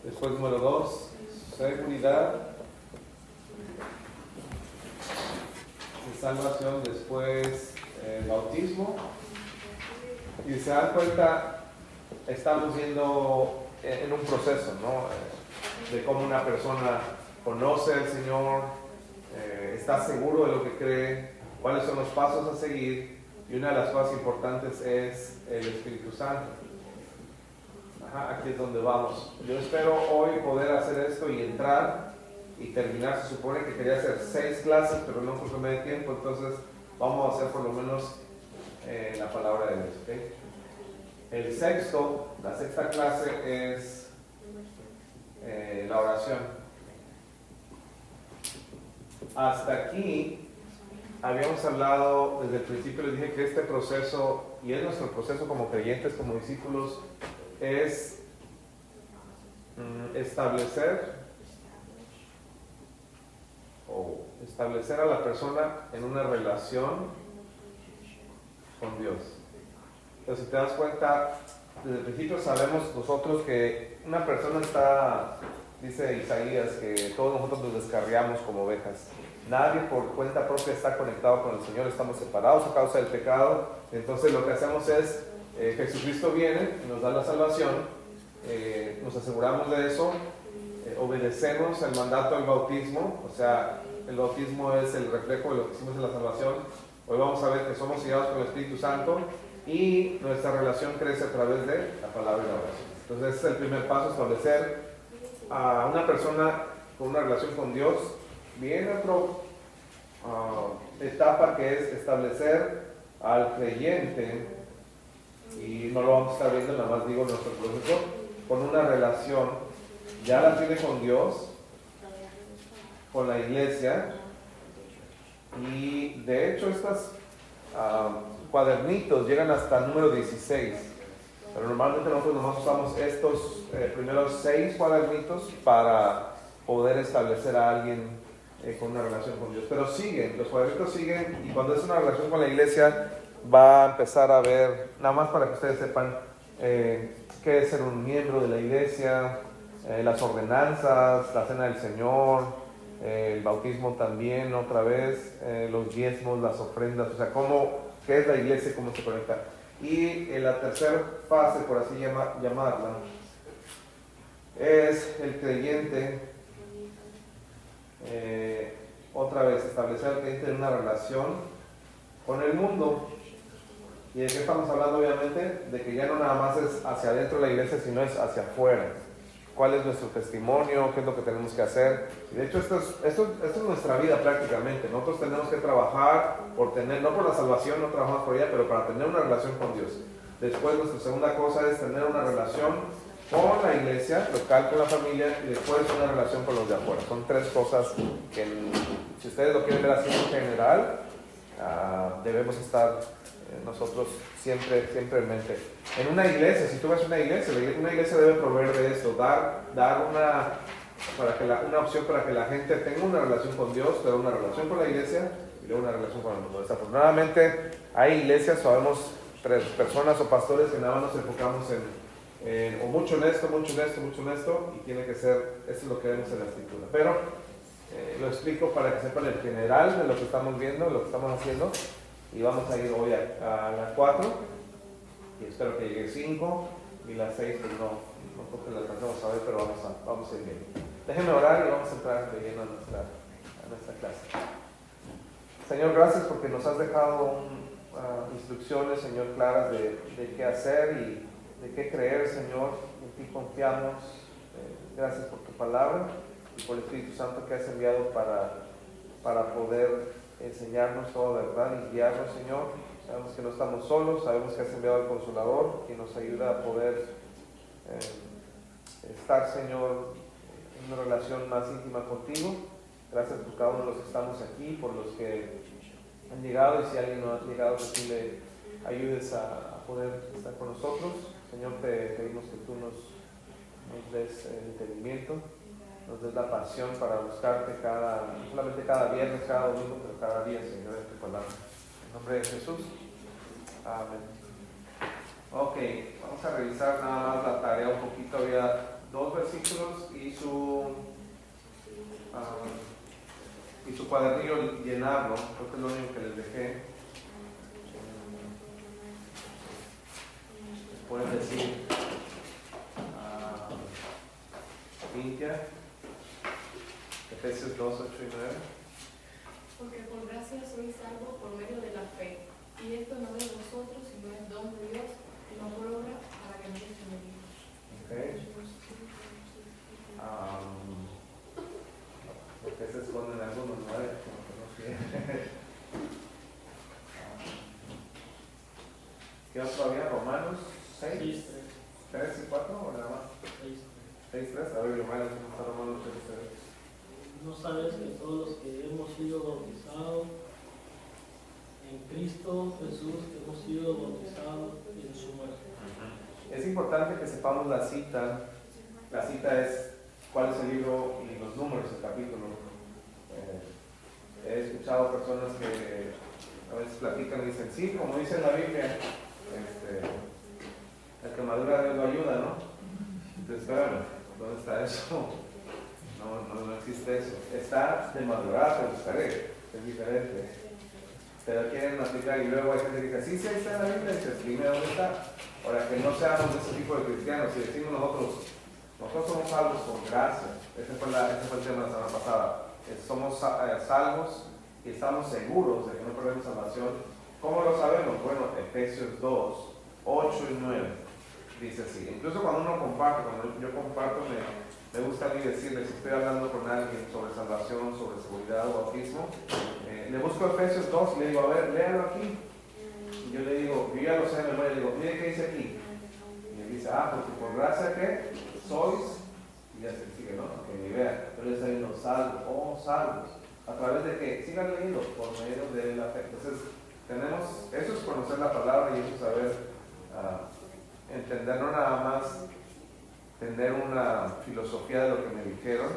Después número 2, seguridad y salvación. Después bautismo. Y se dan cuenta, estamos viendo en un proceso, ¿no? De cómo una persona conoce al Señor, está seguro de lo que cree, cuáles son los pasos a seguir, y una de las cosas importantes es el Espíritu Santo. Aquí es donde vamos. Yo espero hoy poder hacer esto y entrar y terminar. Se supone que quería hacer 6 clases, pero no porque me dé tiempo, entonces vamos a hacer por lo menos la palabra de Dios, ¿okay? La sexta clase es la oración. Hasta aquí habíamos hablado, desde el principio les dije que este proceso, y es nuestro proceso como creyentes, como discípulos, es establecer a la persona en una relación con Dios. Entonces, si te das cuenta, desde el principio sabemos nosotros que una persona está, dice Isaías, que todos nosotros nos descarriamos como ovejas. Nadie por cuenta propia está conectado con el Señor, estamos separados a causa del pecado. Entonces lo que hacemos es, Jesucristo viene y nos da la salvación, nos aseguramos de eso, obedecemos el mandato del bautismo, o sea, el bautismo es el reflejo de lo que hicimos en la salvación. Hoy vamos a ver que somos sellados con el Espíritu Santo y nuestra relación crece a través de la palabra y la oración. Entonces ese es el primer paso, establecer a una persona con una relación con Dios. Viene otra etapa que es establecer al creyente, y no lo vamos a estar viendo, nada más digo nuestro proceso, con una relación, ya la tiene con Dios, con la iglesia, y de hecho estos cuadernitos llegan hasta el número 16, pero normalmente nosotros nomás usamos estos primeros 6 cuadernitos para poder establecer a alguien con una relación con Dios. Pero siguen, los cuadernitos siguen, y cuando es una relación con la iglesia va a empezar a ver, nada más para que ustedes sepan qué es ser un miembro de la iglesia, las ordenanzas, la cena del Señor, el bautismo también otra vez, los diezmos, las ofrendas, o sea, qué es la iglesia, cómo se conecta. Y en la tercera fase, por así llamarla, es el creyente, otra vez, establecer al creyente en una relación con el mundo. ¿Y de qué estamos hablando? Obviamente de que ya no nada más es hacia adentro de la iglesia, sino es hacia afuera. ¿Cuál es nuestro testimonio? ¿Qué es lo que tenemos que hacer? Y de hecho esto es nuestra vida prácticamente. Nosotros tenemos que trabajar por tener, no por la salvación, no trabajamos por ella, pero para tener una relación con Dios. Después nuestra segunda cosa es tener una relación con la iglesia local, con la familia, y después una relación con los de afuera. Son 3 cosas que, si ustedes lo quieren ver así en general, debemos estar nosotros siempre en mente. En una iglesia, si tú vas a una iglesia debe proveer de esto, dar una opción para que la gente tenga una relación con Dios, pero una relación con la iglesia y luego una relación con el mundo. Desafortunadamente hay iglesias, sabemos, personas o pastores que nada más nos enfocamos o mucho en esto, y tiene que ser, esto es lo que vemos en la escritura. Pero lo explico para que sepan el general de lo que estamos viendo, lo que estamos haciendo. Y vamos a ir hoy a la 4, y espero que llegue 5, y la 6 pues no creo que la alcancemos a ver, pero vamos a ir bien. Déjenme orar y vamos a entrar de lleno a nuestra clase. Señor, gracias porque nos has dejado instrucciones, Señor, claras de qué hacer y de qué creer, Señor. En ti confiamos. Gracias por tu palabra y por el Espíritu Santo que has enviado para poder enseñarnos toda verdad y guiarnos, Señor. Sabemos que no estamos solos, sabemos que has enviado al Consolador, que nos ayuda a poder estar, Señor, en una relación más íntima contigo. Gracias por cada uno de los que estamos aquí, por los que han llegado, y si alguien no ha llegado, que tú le ayudes a poder estar con nosotros. Señor, te pedimos que tú nos des entendimiento, nos des la pasión para buscarte no solamente cada viernes, cada domingo, pero cada día, Señor, en tu palabra. En nombre de Jesús. Amén. Ok, vamos a revisar nada más la tarea un poquito. Había 2 versículos y su cuadernillo llenarlo. Creo que es lo único que les dejé. Pueden decir Cintia, Efesios 2, 8 y 9. Porque por gracia sois salvos por medio de la fe, y esto no es de vosotros, sino es don de Dios, y no por obra, para que no se merite. Okay. Porque se esconden algunos, ¿no? ¿Qué otro había? ¿Romanos 6? 3 y 4 o nada más? 6, 3. A ver, Romanos, ¿cómo está Romanos 6, 3? ¿No sabes que todos los que hemos sido bautizados en Cristo Jesús hemos sido bautizados en su muerte? Es importante que sepamos la cita. La cita es cuál es el libro y los números del capítulo. He escuchado personas que a veces platican y dicen, sí, como dice en la Biblia, el que madura Dios lo ayuda, ¿no? Entonces, espérame, ¿dónde está eso? No existe eso. Está de madurar, te buscaré, es diferente. Pero quieren aplicar y luego hay gente que dice, sí, ahí está en la Biblia, y dices, dime dónde está. Ahora, que no seamos de ese tipo de cristianos, y decimos nosotros somos salvos por gracia. Ese fue el tema de la semana pasada. Somos salvos y estamos seguros de que no perdemos salvación. ¿Cómo lo sabemos? Bueno, Efesios 2, 8 y 9 dice así. Incluso cuando uno comparte, cuando yo comparto, me gusta a mí decirles, si estoy hablando con alguien sobre salvación, sobre seguridad o bautismo, le busco Efesios 2 y le digo, a ver, léalo aquí. Y yo le digo, yo ya lo sé de memoria, le digo, mire qué dice aquí. Y él dice, porque por gracia que sois, y ya se sigue, ¿no? Que ni vea, pero es ahí los salvos, salvos. ¿A través de qué? Sigan leyendo, por medio de la fe. Entonces, eso es conocer la palabra y eso es saber entender, no nada más tener una filosofía de lo que me dijeron.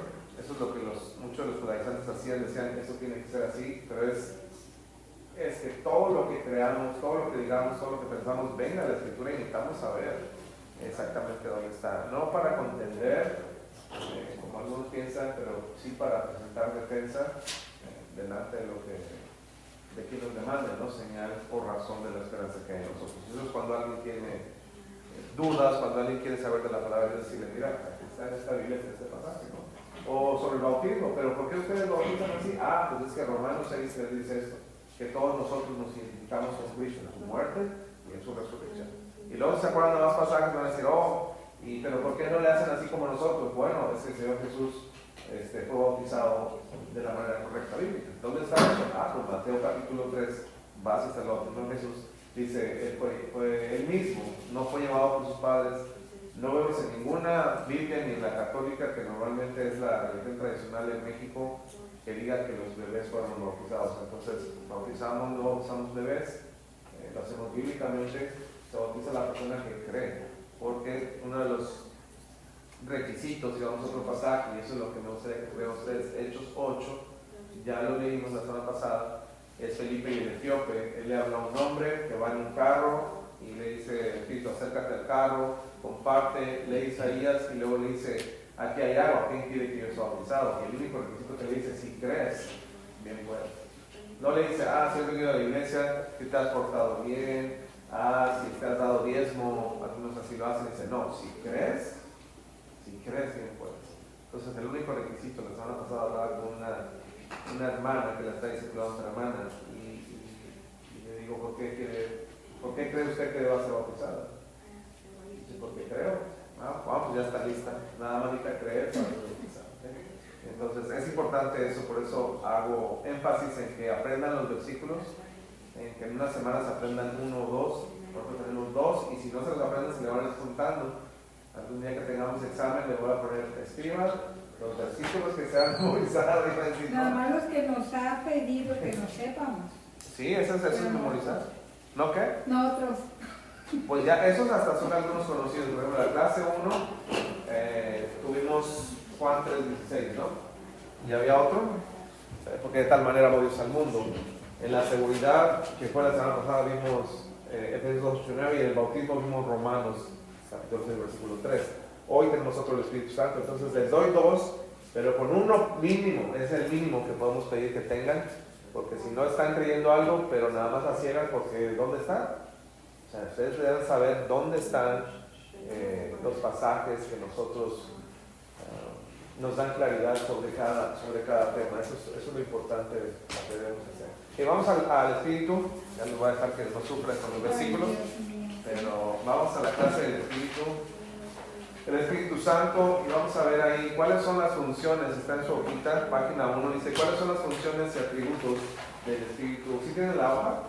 Eso es lo que muchos de los judaizantes hacían, decían, eso tiene que ser así, pero es que todo lo que creamos, todo lo que digamos, todo lo que pensamos, venga de la Escritura y necesitamos saber exactamente dónde está. No para contender, como algunos piensan, pero sí para presentar defensa delante de quien nos demanda, ¿no? Señal por razón de la esperanza que hay en nosotros. Eso es cuando alguien tiene dudas, cuando alguien quiere saber de la palabra de Dios, decirle, mira, aquí está en esta Biblia, en este pasaje, ¿no? O sobre el bautismo, pero ¿por qué ustedes bautizan así? Pues es que Romanos 6 dice esto, que todos nosotros nos identificamos con Cristo en su muerte y en su resurrección. Y luego se acuerdan de más pasajes, van a decir, pero ¿por qué no le hacen así como nosotros? Bueno, es que el Señor Jesús fue bautizado de la manera correcta bíblica. ¿Dónde está eso? Pues Mateo capítulo 3, bases del bautismo de Jesús, dice, él mismo, no fue llevado por sus padres. No vemos en ninguna Biblia, ni en la católica, que normalmente es la religión tradicional en México, que diga que los bebés fueron bautizados. Entonces, no bautizamos bebés, lo hacemos bíblicamente, se bautiza la persona que cree, porque uno de los requisitos, digamos otro pasaje, y eso es lo que me gustaría que tuvieran ustedes, Hechos 8, ya lo leímos la semana pasada, es Felipe y el etíope. Él le habla a un hombre que va en un carro y le dice, Espíritu, acércate al carro, comparte, lee Isaías y luego le dice, aquí hay agua, ¿quién quiere que yo sea bautizado? Y el único requisito que le dice, si crees, bien bueno. No le dice, si has venido a la iglesia, si te has portado bien, si te has dado diezmo, algunos así lo hacen, dice, no, si crees, bien puedes. Entonces el único requisito, la semana pasada hablaba con una hermana que la está discipulando a otra hermana y le digo, ¿por qué cree usted que deba ser bautizada? Dice, porque creo. Pues ya está lista, nada más necesita creer para ser bautizada. Entonces es importante eso, por eso hago énfasis en que aprendan los versículos, en que en unas semanas aprendan 1 o 2, nosotros tenemos 2 y si no se los aprenden se le van juntando. Algún día que tengamos examen le voy a poner, escriban los versículos que se han memorizado. Nada más los que nos ha pedido que nos sepamos. Sí, eso es memorizar. ¿No qué? No otros. Pues ya esos hasta son algunos conocidos. Por ejemplo, la clase 1 tuvimos Juan 3:16, ¿no? Y había otro, porque de tal manera amó Dios al mundo. En la seguridad, que fue la semana pasada, vimos Efesios 2:8-9 y en el bautismo vimos Romanos capítulo 6, versículo 3. hoy tenemos otro del Espíritu Santo. Entonces les doy 2, pero con uno mínimo, es el mínimo que podemos pedir que tengan, porque si no están creyendo algo, pero nada más a ciegas, porque ¿dónde están? O sea, ustedes deben saber dónde están los pasajes que nosotros nos dan claridad sobre cada tema. Eso es lo importante que debemos hacer. Y vamos al Espíritu. Ya les voy a dejar que no sufran con los versículos, pero vamos a la clase del Espíritu, el Espíritu Santo, y vamos a ver ahí cuáles son las funciones. Está en su hojita, página 1, dice cuáles son las funciones y atributos del Espíritu. ¿Sí tienen la hoja?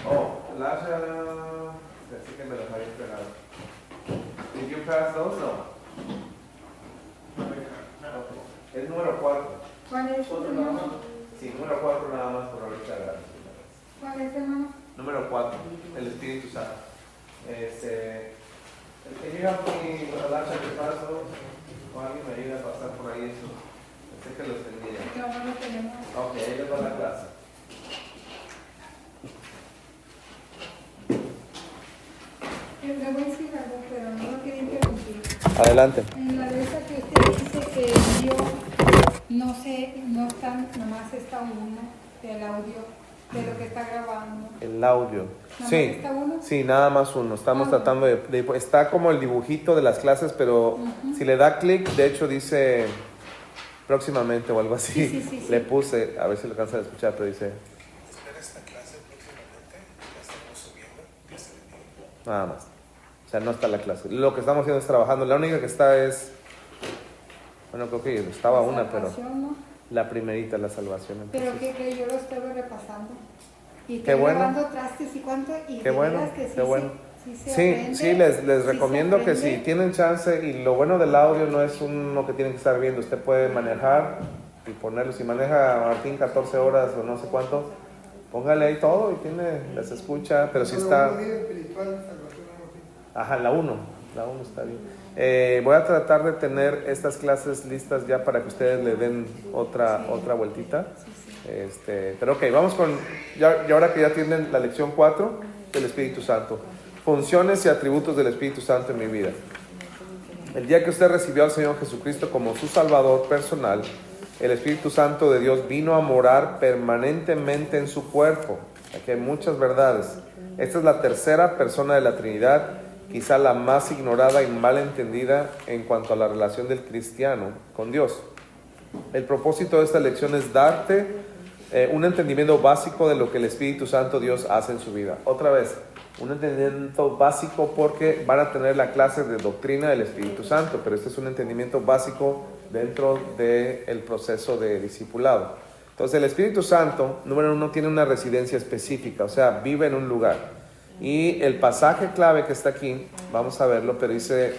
Oh, Lasha, así que me las había entregado. Did you pass those? No. Es número 4. ¿Cuál es, hermano? Sí, número 4 nada más por ahorita. ¿Cuál es, hermano? Número 4, el Espíritu Santo. El que llega por mi lancha de paso, o alguien me ayuda a pasar por ahí eso. Pensé que los tenía. No, no lo tenemos. Ok, ahí les va la clase. Le voy a decir algo, pero no lo quiero interrumpir. Adelante. En la de esa que usted dice que envió, no sé, no están, nomás está uno del audio de lo que está grabando. El audio. ¿Nomás Sí, está uno? sí, nada más uno. Estamos tratando de... Está como el dibujito de las clases, pero si le da clic, de hecho dice próximamente o algo así. Sí. Le puse, a ver si lo alcanzan a escuchar, pero dice... Espera esta clase próximamente, ya estamos subiendo, ya se le Nada más. O sea, no está la clase. Lo que estamos haciendo es trabajando. La única que está es... Bueno, creo que estaba una, pero... Salvación, ¿no? La primerita, la salvación. Pero Entonces, que yo lo estuve repasando. Y Qué estoy bueno. grabando trastes y cuánto. Y Qué de bueno, veras que sí, qué bueno. sí se sí, aprende, sí, les sí recomiendo se que si aprende. tienen chance, y lo bueno del audio no es uno que tienen que estar viendo, usted puede manejar y ponerlo, si maneja Martín 14 horas o no sé cuánto, póngale ahí todo y les escucha, pero si está... Ajá, la 1 está bien. Voy a tratar de tener estas clases listas ya para que ustedes le den otra vueltita. Pero ok, vamos con, y ahora que ya tienen la lección 4 del Espíritu Santo. Funciones y atributos del Espíritu Santo en mi vida. El día que usted recibió al Señor Jesucristo como su Salvador personal, el Espíritu Santo de Dios vino a morar permanentemente en su cuerpo. Aquí hay muchas verdades. Esta es la tercera persona de la Trinidad, quizá la más ignorada y mal entendida en cuanto a la relación del cristiano con Dios. El propósito de esta lección es darte un entendimiento básico de lo que el Espíritu Santo Dios hace en su vida. Otra vez, un entendimiento básico porque van a tener la clase de doctrina del Espíritu Santo, pero este es un entendimiento básico dentro del proceso de discipulado. Entonces el Espíritu Santo, número 1, tiene una residencia específica, o sea, vive en un lugar. Y el pasaje clave que está aquí, vamos a verlo, pero dice,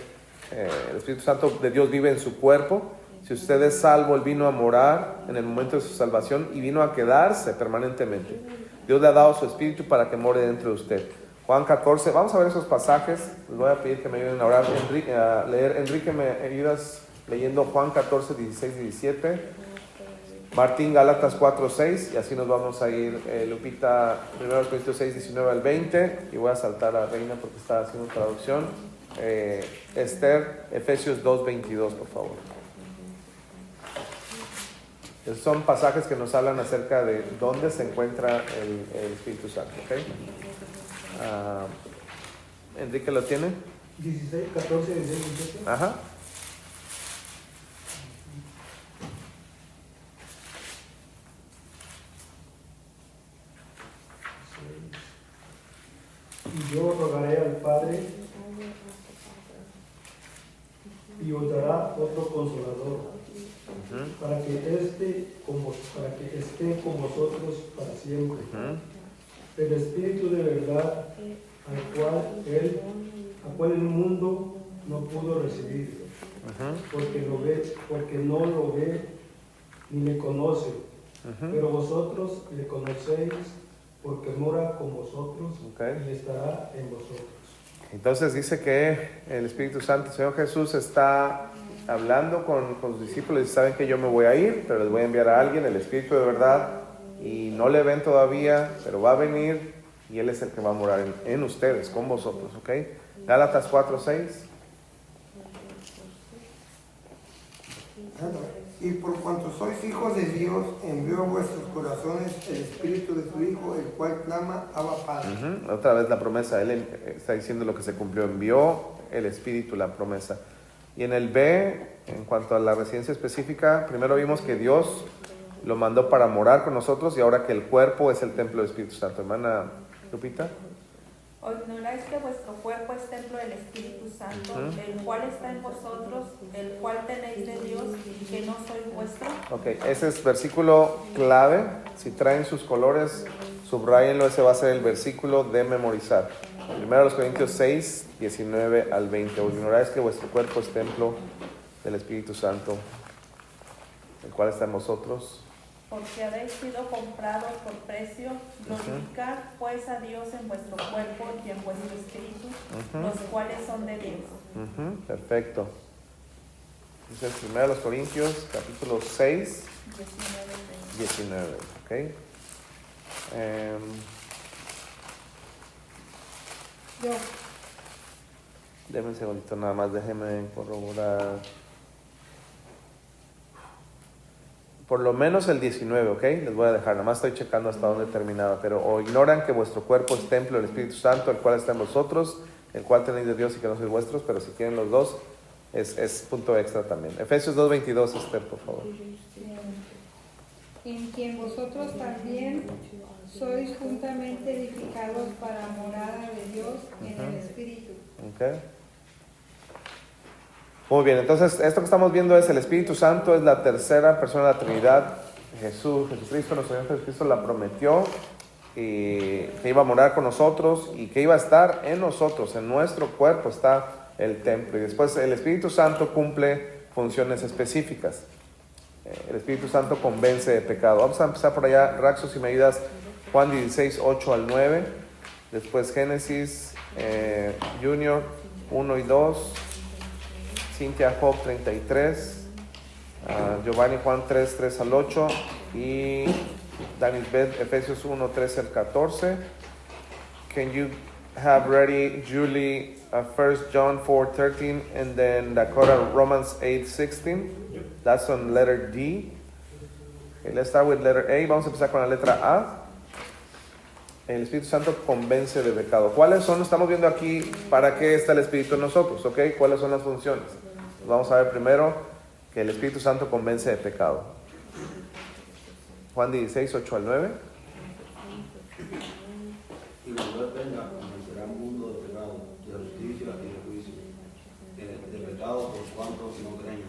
el Espíritu Santo de Dios vive en su cuerpo. Si usted es salvo, Él vino a morar en el momento de su salvación y vino a quedarse permanentemente. Dios le ha dado su Espíritu para que more dentro de usted. Juan 14, vamos a ver esos pasajes. Les voy a pedir que me ayuden a orar, a leer. Enrique, ¿me ayudas leyendo Juan 14, 16, 17? Martín, Gálatas 4, 6, y así nos vamos a ir. Lupita, 1 Corintios 6, 19 al 20, y voy a saltar a Reina porque está haciendo traducción. Esther, Efesios 2, 22, por favor. Esos son pasajes que nos hablan acerca de dónde se encuentra el Espíritu Santo. ¿Okay? Enrique, ¿lo tiene? 16, 14, 16, 17. Ajá. Y yo rogaré al Padre y os dará otro consolador, para que esté con vosotros para siempre. El Espíritu de verdad, al cual el mundo no pudo recibir, porque no lo ve ni le conoce, pero vosotros le conocéis, porque mora con vosotros y estará en vosotros. Entonces dice que el Espíritu Santo, el Señor Jesús, está hablando con sus discípulos y saben que yo me voy a ir, pero les voy a enviar a alguien, el Espíritu de verdad, y no le ven todavía, pero va a venir y Él es el que va a morar en ustedes, con vosotros, ¿ok? Gálatas 4, 6. Y por cuanto sois hijos de Dios, envió a vuestros corazones el Espíritu de su Hijo, el cual clama, Abba Padre. Otra vez la promesa, él está diciendo lo que se cumplió, envió el Espíritu, la promesa. Y en el B, en cuanto a la residencia específica, primero vimos que Dios lo mandó para morar con nosotros y ahora que el cuerpo es el templo del Espíritu Santo. Hermana Lupita. ¿O ignoráis que vuestro cuerpo es templo del Espíritu Santo, el cual está en vosotros, el cual tenéis de Dios y que no sois vuestro? Ok, ese es versículo clave. Si traen sus colores, subrayenlo, ese va a ser el versículo de memorizar. Primero los Corintios 6, 19 al 20. O ignoráis que vuestro cuerpo es templo del Espíritu Santo, el cual está en vosotros. Porque habéis sido comprados por precio, glorificad pues a Dios en vuestro cuerpo y en vuestro espíritu, los cuales son de Dios. Perfecto. Entonces, primero los Corintios, capítulo 6, 19. Ok. Yo. Deme un segundito nada más, déjeme corroborar. Por lo menos el 19, ¿ok? Les voy a dejar, nada más estoy checando hasta dónde terminaba. Pero o ignoran que vuestro cuerpo es templo del Espíritu Santo, el cual está en vosotros, el cual tenéis de Dios y que no sois vuestros, pero si quieren los dos, es punto extra también. Efesios 2:22, Esther, por favor. En quien vosotros también sois juntamente edificados para morada de Dios en el Espíritu. Ok. Muy bien, entonces esto que estamos viendo es el Espíritu Santo, es la tercera persona de la Trinidad. Jesucristo, nuestro Señor Jesucristo, la prometió y que iba a morar con nosotros y que iba a estar en nosotros, en nuestro cuerpo está el templo. Y después el Espíritu Santo cumple funciones específicas. El Espíritu Santo convence de pecado. Vamos a empezar por allá, Raxo, si me ayudas, Juan 16, 8 al 9. Después Génesis Junior 1 y 2. Cintia Job 33, Giovanni Juan 3, 3 al 8 y Danis Beth Efesios 1, 13 al 14. Can you have ready, Julie, 1 John 4, 13 and then Dakota Romans 8, 16? That's on letter D. Okay, let's start with letter A. Vamos a empezar con la letra A. El Espíritu Santo convence de pecado. ¿Cuáles son? Estamos viendo aquí para qué está el Espíritu en nosotros, ¿ok? ¿Cuáles son las funciones? Vamos a ver primero que el Espíritu Santo convence de pecado. Juan 16, 8 al 9. Y cuando Él venga, convencerá al mundo de pecado, de justicia y de juicio. De pecado por cuanto no creen.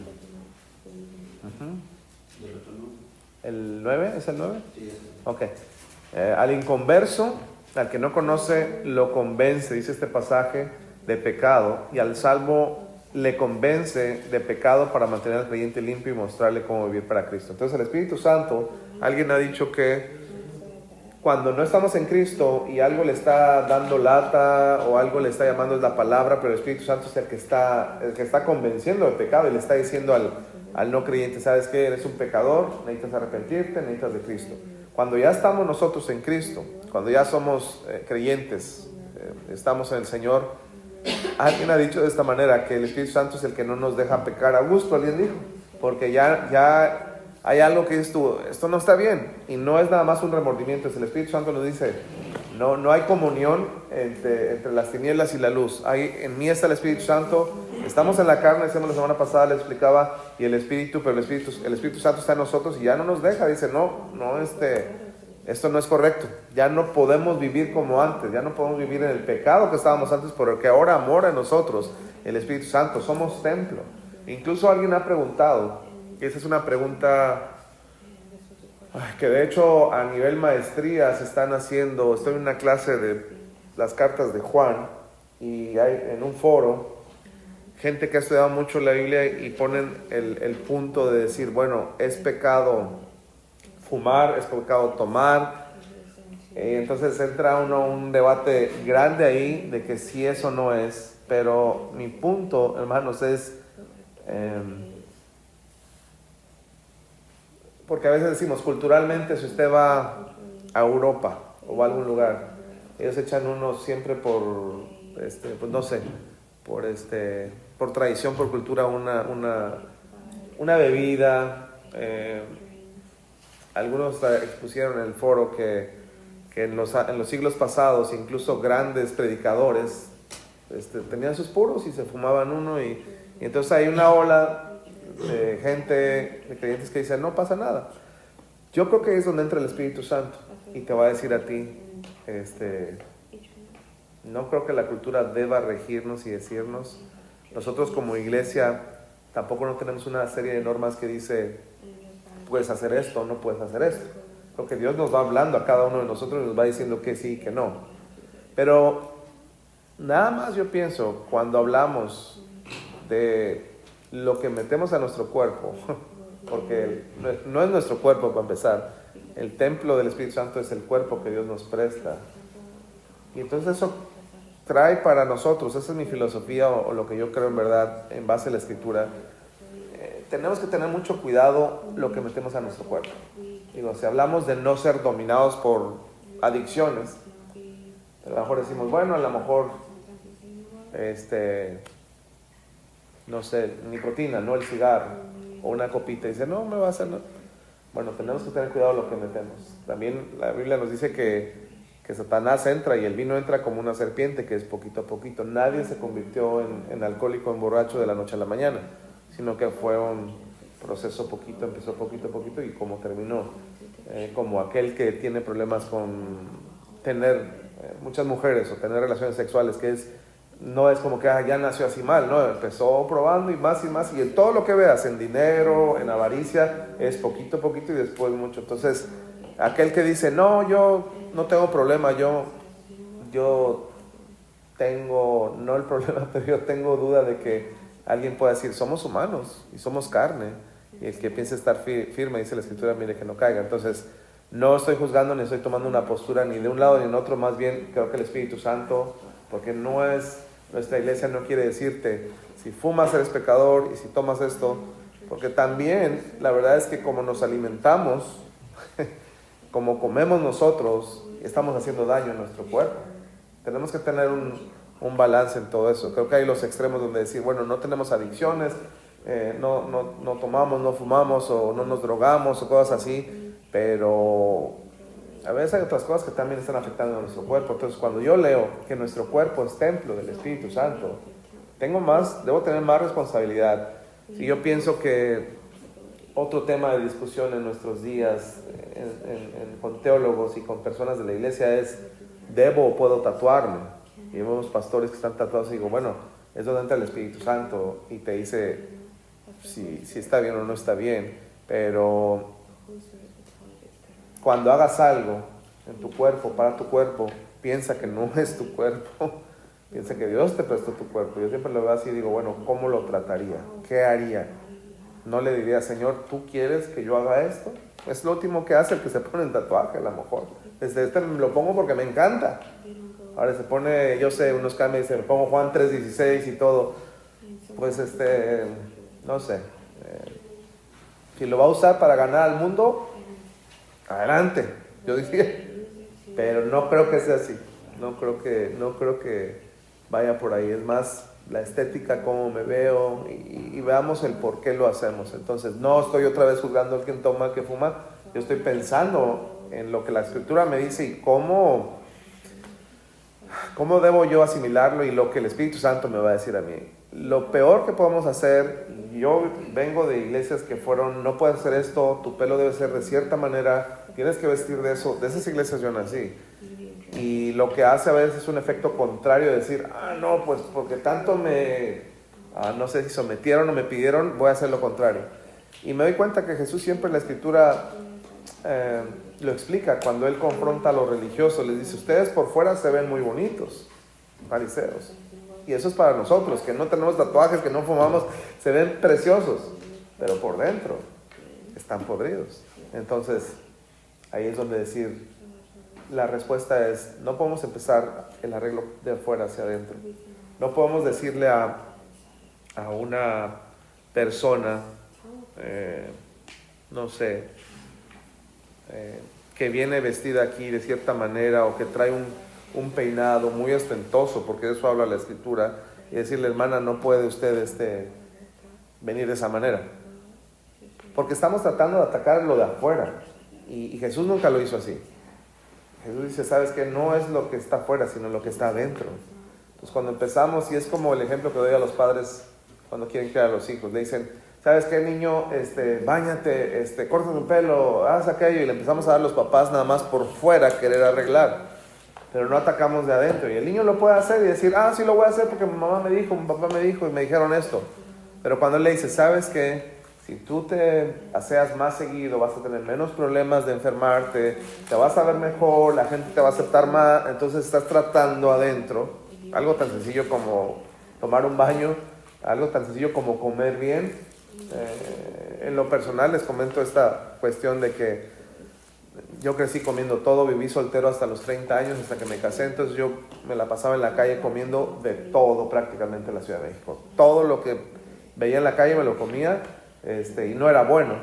¿De resto no? ¿El 9? ¿Es el 9? Sí, es. Ok. Al inconverso, al que no conoce, lo convence, dice este pasaje, de pecado. Y al salvo le convence de pecado para mantener al creyente limpio y mostrarle cómo vivir para Cristo. Entonces el Espíritu Santo, alguien ha dicho que cuando no estamos en Cristo y algo le está dando lata o algo le está llamando es la palabra, pero el Espíritu Santo es el que está convenciendo de pecado y le está diciendo al no creyente, ¿sabes qué? Eres un pecador, necesitas arrepentirte, necesitas de Cristo. Cuando ya estamos nosotros en Cristo, cuando ya somos creyentes, estamos en el Señor, alguien ha dicho de esta manera que el Espíritu Santo es el que no nos deja pecar a gusto, alguien dijo, porque ya hay algo que esto no está bien y no es nada más un remordimiento, es el Espíritu Santo nos dice, no hay comunión entre las tinieblas y la luz, en mí está el Espíritu Santo, estamos en la carne, decíamos la semana pasada, le explicaba, y el Espíritu Santo está en nosotros y ya no nos deja, dice, esto no es correcto, ya no podemos vivir como antes, ya no podemos vivir en el pecado que estábamos antes, porque ahora mora en nosotros el Espíritu Santo, somos templo. Incluso alguien ha preguntado, y esa es una pregunta que de hecho a nivel maestría se están haciendo, estoy en una clase de las cartas de Juan, y hay en un foro, gente que ha estudiado mucho la Biblia y ponen el punto de decir, bueno, es pecado fumar, es pecado tomar, entonces entra un debate grande ahí de que si eso no es, pero mi punto, hermanos, es porque a veces decimos culturalmente, si usted va a Europa o va a algún lugar, ellos echan uno siempre por pues no sé, por tradición, por cultura, una bebida. Algunos expusieron en el foro que en los siglos pasados incluso grandes predicadores tenían sus puros y se fumaban uno y entonces hay una ola de gente, de creyentes que dicen no pasa nada. Yo creo que es donde entra el Espíritu Santo y te va a decir a ti, no creo que la cultura deba regirnos y decirnos. Nosotros como iglesia tampoco no tenemos una serie de normas que dice puedes hacer esto o no puedes hacer esto. Creo que Dios nos va hablando a cada uno de nosotros y nos va diciendo que sí y que no. Pero nada más yo pienso, cuando hablamos de lo que metemos a nuestro cuerpo, porque no es nuestro cuerpo para empezar, el templo del Espíritu Santo es el cuerpo que Dios nos presta. Y entonces eso trae para nosotros, esa es mi filosofía o lo que yo creo en verdad en base a la Escritura. Tenemos que tener mucho cuidado lo que metemos a nuestro cuerpo. Digo, si hablamos de no ser dominados por adicciones, a lo mejor decimos, bueno, a lo mejor, no sé, nicotina, no el cigarro, o una copita, y dice, no, me va a hacer nada. Bueno, tenemos que tener cuidado lo que metemos. También la Biblia nos dice que Satanás entra y el vino entra como una serpiente, que es poquito a poquito. Nadie se convirtió en alcohólico, en borracho de la noche a la mañana, sino que fue un proceso poquito, empezó poquito a poquito y como terminó. Como aquel que tiene problemas con tener muchas mujeres o tener relaciones sexuales, que no es como que ya nació así mal, no, empezó probando y más, y en todo lo que veas, en dinero, en avaricia, es poquito a poquito y después mucho. Entonces, aquel que dice, no, yo no tengo problema, yo tengo, no el problema, pero yo tengo duda de que alguien pueda decir, somos humanos y somos carne, y el que piense estar firme, dice la Escritura, mire que no caiga. Entonces, no estoy juzgando ni estoy tomando una postura ni de un lado ni en otro, más bien creo que el Espíritu Santo, porque nuestra iglesia no quiere decirte, si fumas eres pecador y si tomas esto, porque también la verdad es que como nos alimentamos, como comemos nosotros, estamos haciendo daño a nuestro cuerpo. Tenemos que tener un balance en todo eso. Creo que hay los extremos donde decir, bueno, no tenemos adicciones, no tomamos, no fumamos o no nos drogamos o cosas así, pero a veces hay otras cosas que también están afectando a nuestro cuerpo. Entonces, cuando yo leo que nuestro cuerpo es templo del Espíritu Santo, debo tener más responsabilidad. Si yo pienso que otro tema de discusión en nuestros días con teólogos y con personas de la iglesia es, ¿debo o puedo tatuarme? Y vemos pastores que están tatuados y digo, bueno, es donde entra el Espíritu Santo y te dice si está bien o no está bien, pero cuando hagas algo en tu cuerpo, para tu cuerpo, piensa que no es tu cuerpo, piensa que Dios te prestó tu cuerpo. Yo siempre lo veo así y digo, bueno, ¿cómo lo trataría? ¿Qué haría? No le diría, Señor, ¿tú quieres que yo haga esto? Es lo último que hace el que se pone el tatuaje, a lo mejor. Me lo pongo porque me encanta. Ahora se pone, yo sé, unos cambios, me pongo Juan 3:16 y todo. Pues no sé. Si lo va a usar para ganar al mundo, adelante, yo diría. Pero no creo que sea así. No creo que vaya por ahí. Es más la estética, cómo me veo y veamos el por qué lo hacemos. Entonces, no estoy otra vez juzgando al que toma, al que fuma. Yo estoy pensando en lo que la Escritura me dice y cómo debo yo asimilarlo y lo que el Espíritu Santo me va a decir a mí. Lo peor que podemos hacer, yo vengo de iglesias que fueron, no puedes hacer esto, tu pelo debe ser de cierta manera, tienes que vestir de eso. De esas iglesias yo nací. Y lo que hace a veces es un efecto contrario de decir, no, pues porque tanto no sé si sometieron o me pidieron, voy a hacer lo contrario. Y me doy cuenta que Jesús siempre en la Escritura lo explica cuando Él confronta a los religiosos. Les dice, ustedes por fuera se ven muy bonitos, fariseos. Y eso es para nosotros, que no tenemos tatuajes, que no fumamos, se ven preciosos, pero por dentro están podridos. Entonces, ahí es donde decir, la respuesta es, no podemos empezar el arreglo de afuera hacia adentro. No podemos decirle a una persona, no sé, que viene vestida aquí de cierta manera o que trae un peinado muy ostentoso, porque de eso habla la Escritura, y decirle, hermana, no puede usted venir de esa manera. porque estamos tratando de atacar lo de afuera. Y Jesús nunca lo hizo así. Jesús dice, ¿sabes qué? No es lo que está afuera, sino lo que está adentro. Entonces cuando empezamos, y es como el ejemplo que doy a los padres cuando quieren criar a los hijos, le dicen, ¿sabes qué, niño? Báñate, córtate el pelo, haz aquello, y le empezamos a dar los papás nada más por fuera querer arreglar, pero no atacamos de adentro. Y el niño lo puede hacer y decir, sí lo voy a hacer porque mi mamá me dijo, mi papá me dijo y me dijeron esto. Pero cuando él le dice, ¿sabes qué? Si tú te aseas más seguido, vas a tener menos problemas de enfermarte, te vas a ver mejor, la gente te va a aceptar más, entonces estás tratando adentro, algo tan sencillo como tomar un baño, algo tan sencillo como comer bien. En lo personal les comento esta cuestión de que yo crecí comiendo todo, viví soltero hasta los 30 años, hasta que me casé, entonces yo me la pasaba en la calle comiendo de todo prácticamente en la Ciudad de México. Todo lo que veía en la calle me lo comía. Y no era bueno.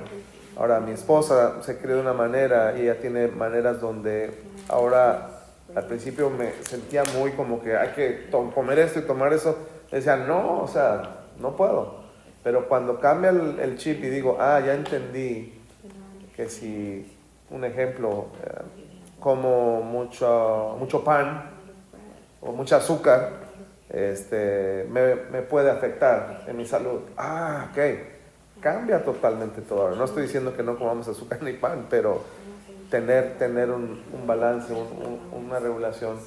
Ahora mi esposa se crió de una manera y ella tiene maneras donde ahora al principio me sentía muy como que hay que comer esto y tomar eso. Decía, no, o sea, no puedo. Pero cuando cambia el chip y digo, ya entendí que si, un ejemplo, como mucho pan o mucho azúcar, me puede afectar en mi salud. Ok. Cambia totalmente todo. Ahora, no estoy diciendo que no comamos azúcar ni pan, pero tener un balance, una regulación.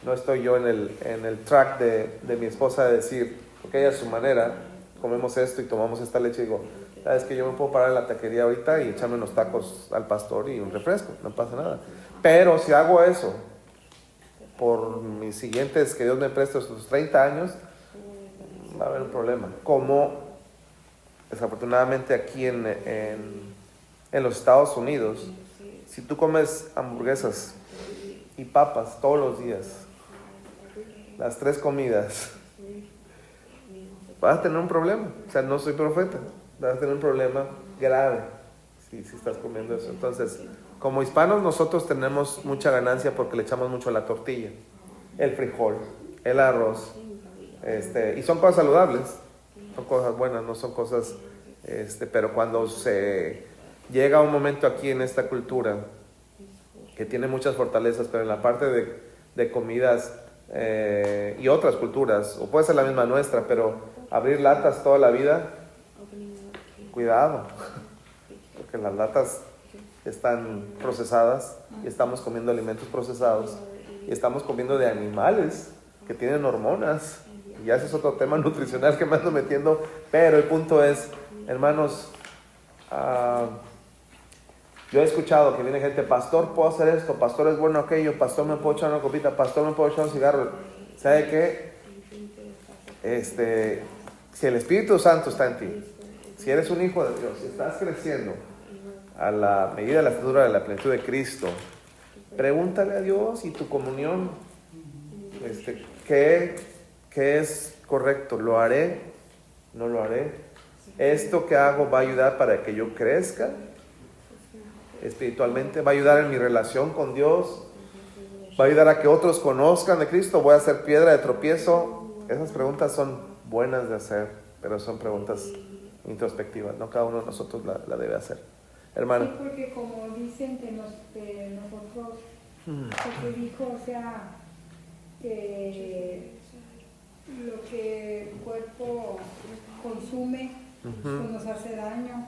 No estoy yo en el track de mi esposa de decir, porque ella a su manera, comemos esto y tomamos esta leche, y digo, sabes que yo me puedo parar en la taquería ahorita y echarme unos tacos al pastor y un refresco, no pasa nada. Pero si hago eso por mis siguientes, que Dios me preste estos 30 años, va a haber un problema. Como desafortunadamente aquí en los Estados Unidos, si tú comes hamburguesas y papas todos los días, las 3 comidas, vas a tener un problema. O sea, no soy profeta, vas a tener un problema grave si estás comiendo eso. Entonces, como hispanos nosotros tenemos mucha ganancia porque le echamos mucho a la tortilla, el frijol, el arroz, y son cosas saludables. Son cosas buenas, no son cosas, pero cuando se llega un momento aquí en esta cultura que tiene muchas fortalezas, pero en la parte de comidas y otras culturas, o puede ser la misma nuestra, pero abrir latas toda la vida, cuidado, porque las latas están procesadas y estamos comiendo alimentos procesados y estamos comiendo de animales que tienen hormonas. Y ese es otro tema nutricional que me ando metiendo, pero el punto es, hermanos, yo he escuchado que viene gente, pastor, puedo hacer esto, pastor, es bueno aquello, pastor, me puedo echar una copita, pastor, me puedo echar un cigarro. ¿Sabe qué? Si el Espíritu Santo está en ti, si eres un hijo de Dios, si estás creciendo a la medida de la estatura de la plenitud de Cristo, pregúntale a Dios y tu comunión, ¿qué es correcto? ¿Lo haré? ¿No lo haré? ¿Esto que hago va a ayudar para que yo crezca espiritualmente? ¿Va a ayudar en mi relación con Dios? ¿Va a ayudar a que otros conozcan de Cristo? ¿Voy a ser piedra de tropiezo? Esas preguntas son buenas de hacer, pero son preguntas introspectivas. No cada uno de nosotros la debe hacer. Hermana. Sí, porque como dicen que nosotros, porque dijo, o sea, que lo que el cuerpo consume pues nos hace daño.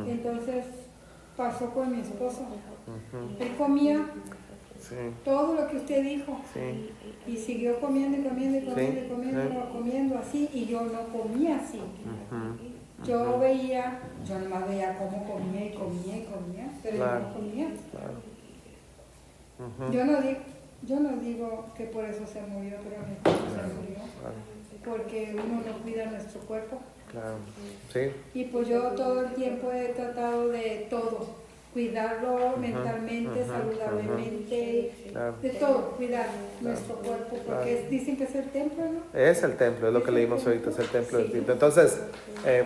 Entonces pasó con mi esposo. Él comía todo lo que usted dijo y siguió comiendo comiendo así, y yo no comía así. Yo veía, yo nomás veía cómo comía y comía, pero yo no comía. Yo no digo que por eso se murió, pero mi esposo se murió. Porque uno no cuida nuestro cuerpo. Y pues yo todo el tiempo he tratado de todo, cuidarlo mentalmente, saludablemente, de todo, cuidar nuestro cuerpo, porque dicen que es el templo, ¿no? Es el templo, es lo que leímos ahorita, es el templo del Espíritu. Entonces,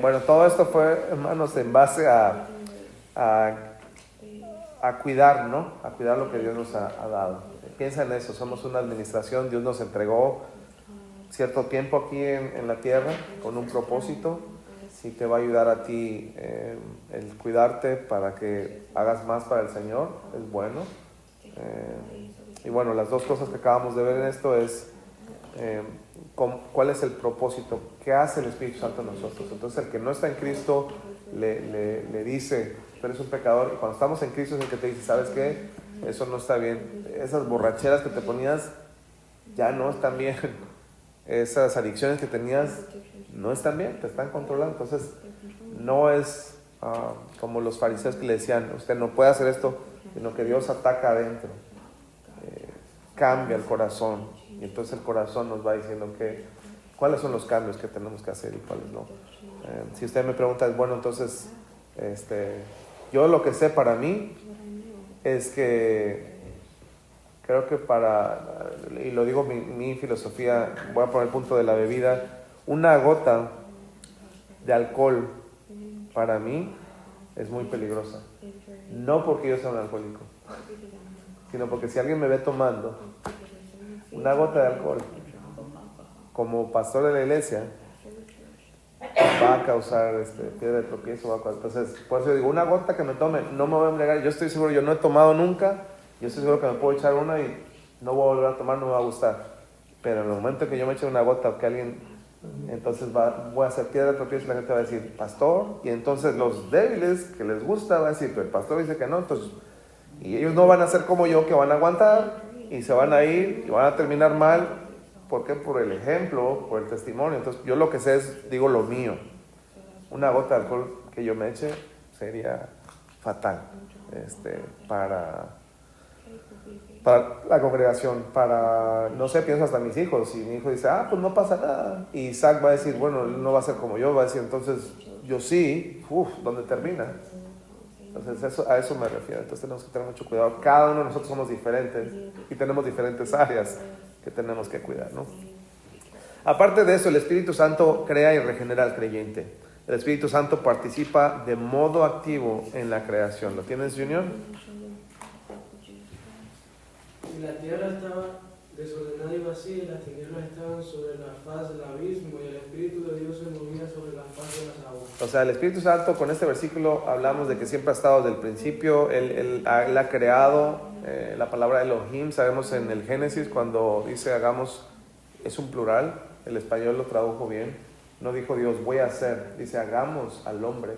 bueno, todo esto fue, hermanos, en base a cuidar, ¿no? A cuidar lo que Dios nos ha dado. Piensa en eso, somos una administración, Dios nos entregó cierto tiempo aquí en la tierra con un propósito, sí te va a ayudar a ti el cuidarte para que hagas más para el Señor, es bueno. Y bueno, las dos cosas que acabamos de ver en esto es cuál es el propósito, qué hace el Espíritu Santo en nosotros. Entonces el que no está en Cristo le dice, tú eres un pecador, y cuando estamos en Cristo es el que te dice, ¿sabes qué? Eso no está bien, esas borracheras que te ponías ya no están bien, esas adicciones que tenías no están bien, te están controlando. Entonces no es como los fariseos que le decían, usted no puede hacer esto, sino que Dios ataca adentro, cambia el corazón, y entonces el corazón nos va diciendo cuáles son los cambios que tenemos que hacer y cuáles no. Si usted me pregunta, bueno, entonces yo lo que sé para mí es que creo que y lo digo mi filosofía, voy a poner el punto de la bebida, una gota de alcohol para mí es muy peligrosa. No porque yo sea un alcohólico, sino porque si alguien me ve tomando una gota de alcohol, como pastor de la iglesia, va a causar piedra de tropiezo. Entonces, por eso digo, una gota que me tome, no me voy a embriagar. Yo estoy seguro, yo no he tomado nunca, yo estoy seguro que me puedo echar una y no voy a volver a tomar, no me va a gustar. Pero en el momento que yo me eche una gota o que alguien, entonces voy a hacer piedra de tropiezo y la gente va a decir, pastor, y entonces los débiles que les gusta van a decir, pero el pastor dice que no, entonces, y ellos no van a ser como yo, que van a aguantar y se van a ir y van a terminar mal. ¿Por qué? Por el ejemplo, por el testimonio. Entonces yo lo que sé es, digo lo mío. Una gota de alcohol que yo me eche sería fatal para la congregación, no sé, pienso hasta mis hijos. Y mi hijo dice, pues no pasa nada. Y Isaac va a decir, bueno, él no va a ser como yo, va a decir, entonces yo sí, ¿dónde termina? Entonces a eso me refiero. Entonces tenemos que tener mucho cuidado. Cada uno de nosotros somos diferentes y tenemos diferentes áreas que tenemos que cuidar, ¿no? Aparte de eso, el Espíritu Santo crea y regenera al creyente. El Espíritu Santo participa de modo activo en la creación. ¿Lo tienes, Junior? Y la tierra estaba desordenada y vacía, y las tinieblas estaban sobre la faz del abismo, y el Espíritu de Dios se movía sobre la faz de las aguas. O sea, el Espíritu Santo, con este versículo hablamos de que siempre ha estado desde el principio. Él ha creado. La palabra Elohim, sabemos en el Génesis cuando dice hagamos, es un plural, el español lo tradujo bien, no dijo Dios voy a hacer, dice hagamos al hombre,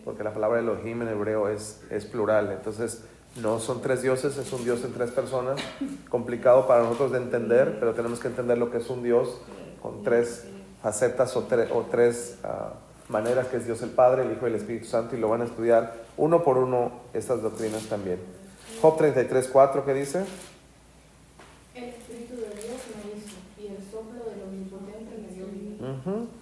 porque la palabra Elohim en hebreo es plural. Entonces no son tres dioses, es un Dios en tres personas, complicado para nosotros de entender, pero tenemos que entender lo que es un Dios con tres facetas o tres maneras, que es Dios el Padre, el Hijo y el Espíritu Santo, y lo van a estudiar uno por uno estas doctrinas también. Job 33:4, ¿qué dice? El Espíritu de Dios me hizo, y el soplo del Omnipotente me dio vida.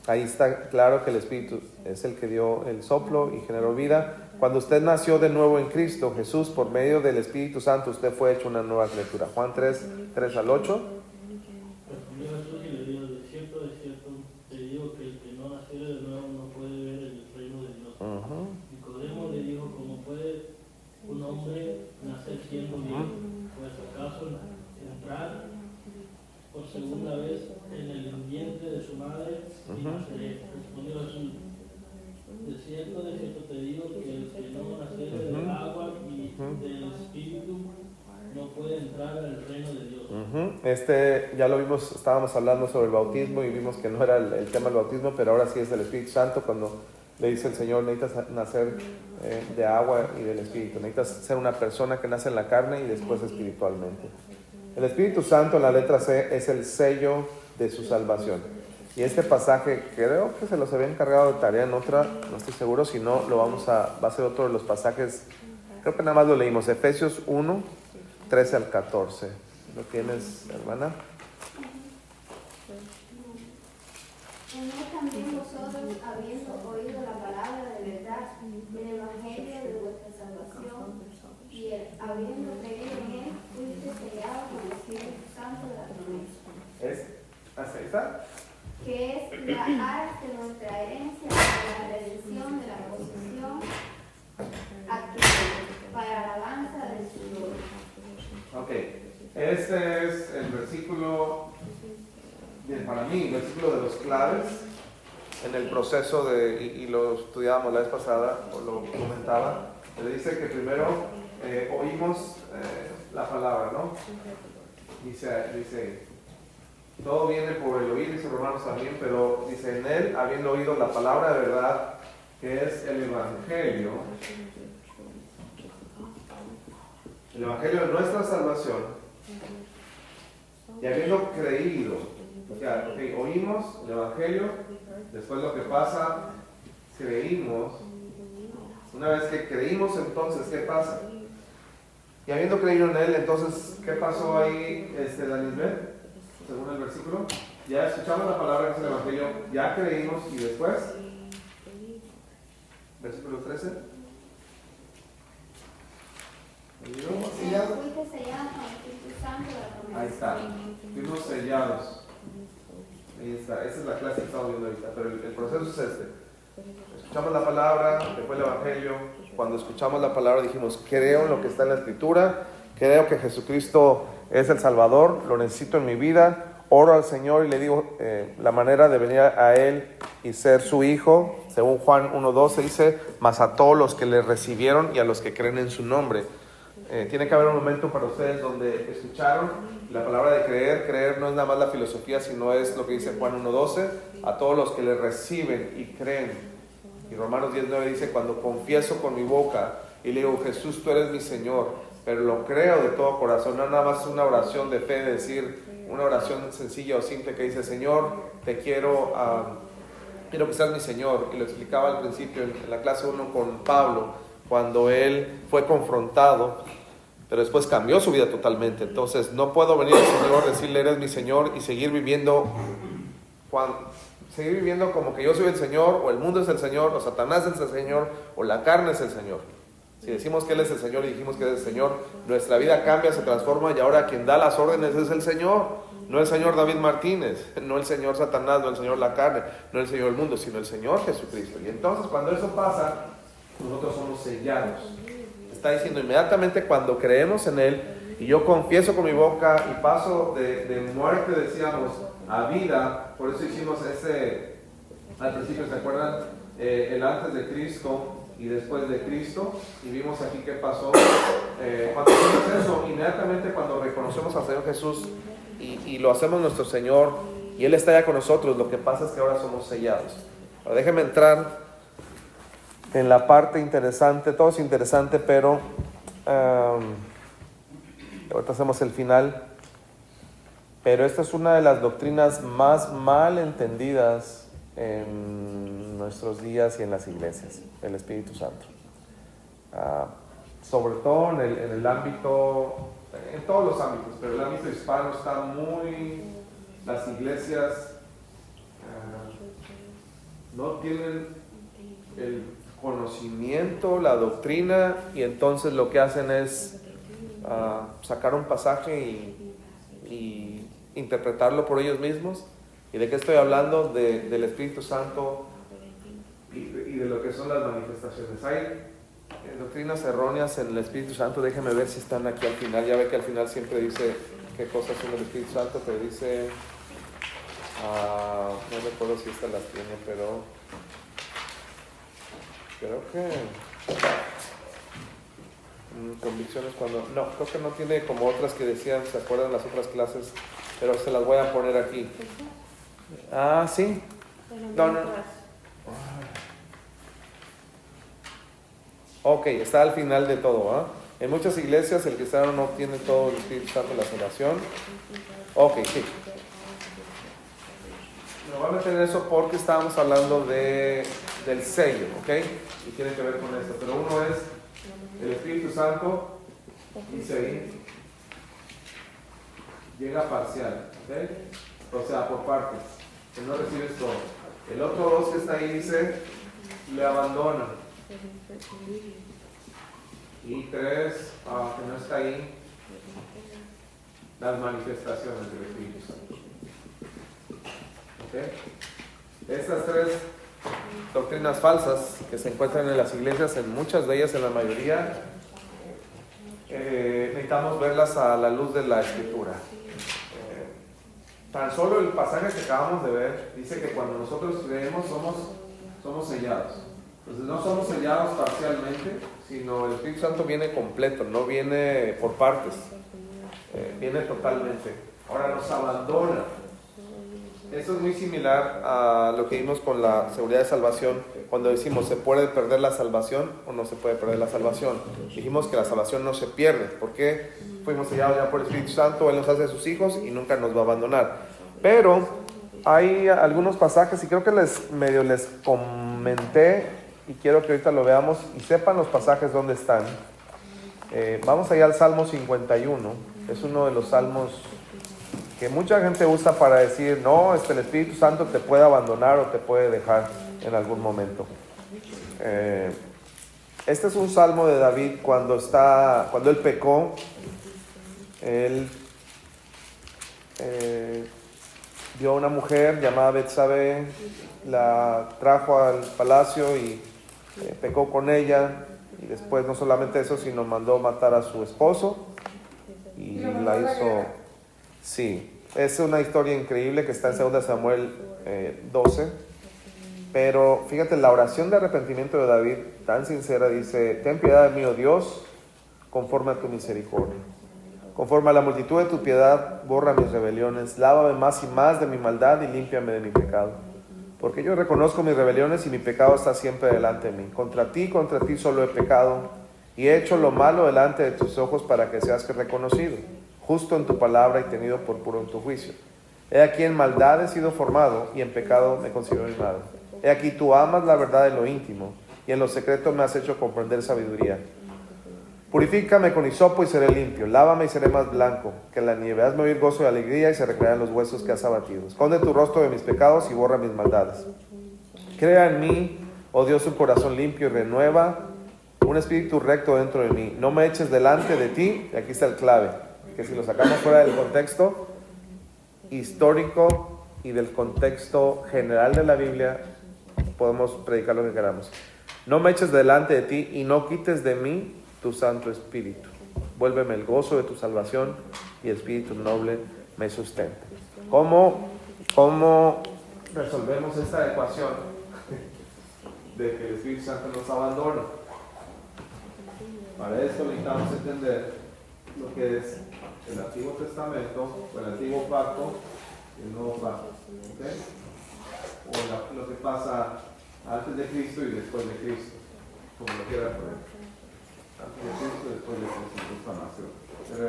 Ahí está claro que el Espíritu es el que dio el soplo y generó vida. Cuando usted nació de nuevo en Cristo Jesús, por medio del Espíritu Santo, usted fue hecho una nueva criatura. Juan 3:3-8. Respondió Jesús y le dijo, de cierto, te digo que el que no naciere de nuevo no puede ver el reino de Dios. Nicodemo le dijo, ¿cómo puede un hombre nacer siendo viejo? Pues acaso entrar por segunda vez en el vientre de su madre y nacer. Respondió Jesús, de cierto te digo que el que no naciere del agua y del Espíritu no puede entrar al reino de Dios. Ya lo vimos, estábamos hablando sobre el bautismo y vimos que no era el tema del bautismo, pero ahora sí es del Espíritu Santo. Cuando le dice el Señor, necesitas nacer de agua y del Espíritu, necesitas ser una persona que nace en la carne y después espiritualmente. El Espíritu Santo, en la letra C, es el sello de su salvación. Y este pasaje creo que se los había encargado de tarea en otra, no estoy seguro, si no va a ser otro de los pasajes, creo que nada más lo leímos, Efesios 1:13-14. ¿Lo tienes, hermana? En él también vosotros, habiendo oído la palabra de verdad, el evangelio de vuestra salvación, y habiendo creído en él, fuiste sellados con el Espíritu Santo de la promesa. ¿Ahí está? Que es la arca de nuestra herencia para la redención de la posesión adquirida, para alabanza de su gloria. Ok, este es el versículo, para mí, el versículo de los claves en el proceso y lo estudiábamos la vez pasada, o lo comentaba, le dice que primero oímos la palabra, ¿no? Dice, todo viene por el oír, dice Romanos también, pero dice, en él, habiendo oído la palabra de verdad, que es el Evangelio de nuestra salvación, y habiendo creído, o sea, oímos el Evangelio, después lo que pasa, creímos. Una vez que creímos, entonces, ¿qué pasa? Y habiendo creído en él, entonces, ¿qué pasó ahí, Danisbel? Según el versículo, ya escuchamos la palabra que es el Evangelio, ya creímos, y después, versículo 13. Fuiste sellados con el Espíritu Santo de la promesa. Ahí está, fuimos sellados. Ahí está, esa es la clase que estamos viendo ahorita, pero el proceso es este. Escuchamos la palabra, después el Evangelio. Cuando escuchamos la palabra dijimos, creo en lo que está en la Escritura, creo que Jesucristo es el Salvador, lo necesito en mi vida, oro al Señor y le digo la manera de venir a Él y ser su hijo. Según Juan 1:12 dice, mas a todos los que le recibieron y a los que creen en su nombre. Tiene que haber un momento para ustedes donde escucharon la palabra de creer no es nada más la filosofía, sino es lo que dice Juan 1:12, a todos los que le reciben y creen. Y Romanos 10:9 dice, cuando confieso con mi boca y le digo, Jesús, tú eres mi Señor, pero lo creo de todo corazón, no nada más una oración de fe, de decir una oración sencilla o simple que dice, Señor, te quiero que seas mi Señor. Y lo explicaba al principio en la clase 1 con Pablo, cuando él fue confrontado, pero después cambió su vida totalmente. Entonces no puedo venir al Señor, decirle eres mi Señor y seguir viviendo como que yo soy el Señor, o el mundo es el Señor, o Satanás es el Señor, o la carne es el Señor. Si decimos que Él es el Señor y dijimos que Él es el Señor, nuestra vida cambia, se transforma, y ahora quien da las órdenes es el Señor. No el Señor David Martínez, no el Señor Satanás, no el Señor la carne, no el Señor el mundo, sino el Señor Jesucristo. Y entonces cuando eso pasa, nosotros somos sellados. Está diciendo inmediatamente cuando creemos en Él y yo confieso con mi boca y paso de muerte, decíamos, a vida. Por eso hicimos al principio, ¿se acuerdan? El antes de Cristo y después de Cristo, y vimos aquí qué pasó. Cuando hacemos eso, inmediatamente cuando reconocemos al Señor Jesús y lo hacemos nuestro Señor y Él está ya con nosotros, lo que pasa es que ahora somos sellados. Ahora déjenme entrar en la parte interesante. Todo es interesante, pero ahorita hacemos el final. Pero esta es una de las doctrinas más mal entendidas en nuestros días y en las iglesias, el Espíritu Santo. Sobre todo en el ámbito, en todos los ámbitos, pero el ámbito hispano está las iglesias no tienen el conocimiento, la doctrina, y entonces lo que hacen es sacar un pasaje y interpretarlo por ellos mismos. ¿Y de qué estoy hablando? Del Espíritu Santo y de lo que son las manifestaciones. Hay doctrinas erróneas en el Espíritu Santo. Déjenme ver si están aquí al final. Ya ve que al final siempre dice qué cosas son el Espíritu Santo, pero dice, no recuerdo si esta las tiene, pero creo que convicciones cuando... No, creo que no tiene como otras que decían, ¿se acuerdan las otras clases? Pero se las voy a poner aquí. Sí. No. Ok, está al final de todo. En muchas iglesias el cristiano no tiene todo el Espíritu Santo en la salvación. Ok, sí. Me voy a meter en eso porque estábamos hablando del sello, ¿ok? Y tiene que ver con esto. Pero uno es el Espíritu Santo, dice ahí, llega parcial, ¿ok? O sea, por partes, que no recibes todo. El otro 2 que está ahí dice, le abandona. Y 3, que no está ahí, las manifestaciones del Espíritu Santo. ¿Ok? Estas 3 doctrinas falsas que se encuentran en las iglesias, en muchas de ellas, en la mayoría, necesitamos verlas a la luz de la Escritura. tan solo el pasaje que acabamos de ver dice que cuando nosotros creemos somos sellados. Entonces no somos sellados parcialmente, sino el Espíritu Santo viene completo, no viene por partes, viene totalmente. Ahora nos abandona. Esto es muy similar a lo que vimos con la seguridad de salvación, cuando decimos, ¿se puede perder la salvación o no se puede perder la salvación? Dijimos que la salvación no se pierde, porque fuimos sellados ya por el Espíritu Santo, Él nos hace sus hijos y nunca nos va a abandonar. Pero hay algunos pasajes, y creo que les comenté, y quiero que ahorita lo veamos, y sepan los pasajes dónde están. Vamos allá al Salmo 51, es uno de los salmos que mucha gente usa para decir, no, el Espíritu Santo te puede abandonar o te puede dejar en algún momento. Este es un salmo de David cuando él pecó. Él vio a una mujer llamada Betsabé, la trajo al palacio y pecó con ella, y después no solamente eso, sino mandó matar a su esposo y la hizo... Sí, es una historia increíble que está en 2 Samuel 12, pero fíjate, la oración de arrepentimiento de David, tan sincera, dice, ten piedad de mí, oh Dios, conforme a tu misericordia. Conforme a la multitud de tu piedad, borra mis rebeliones, lávame más y más de mi maldad y límpiame de mi pecado. Porque yo reconozco mis rebeliones y mi pecado está siempre delante de mí. Contra ti solo he pecado y he hecho lo malo delante de tus ojos para que seas reconocido, justo en tu palabra y tenido por puro en tu juicio. He aquí en maldad he sido formado y en pecado me considero mimado. He aquí tú amas la verdad en lo íntimo y en lo secreto me has hecho comprender sabiduría. Purifícame con hisopo y seré limpio, lávame y seré más blanco que la nieve. Hazme oír gozo y alegría y se recrearán los huesos que has abatido. Esconde tu rostro de mis pecados y borra mis maldades. Crea en mí, oh Dios, un corazón limpio y renueva un espíritu recto dentro de mí. No me eches delante de ti, y aquí está el clave, que si lo sacamos fuera del contexto histórico y del contexto general de la Biblia, podemos predicar lo que queramos. No me eches delante de ti y no quites de mí tu Santo Espíritu. Vuélveme el gozo de tu salvación y el Espíritu noble me sustente. ¿Cómo resolvemos esta ecuación de que el Espíritu Santo nos abandona? Para esto necesitamos entender lo que es el Antiguo Testamento, o el Antiguo Pacto y el Nuevo Pacto, ¿okay? O lo que pasa antes de Cristo y después de Cristo, como lo quieran poner. Antes de Cristo y después de Cristo, pero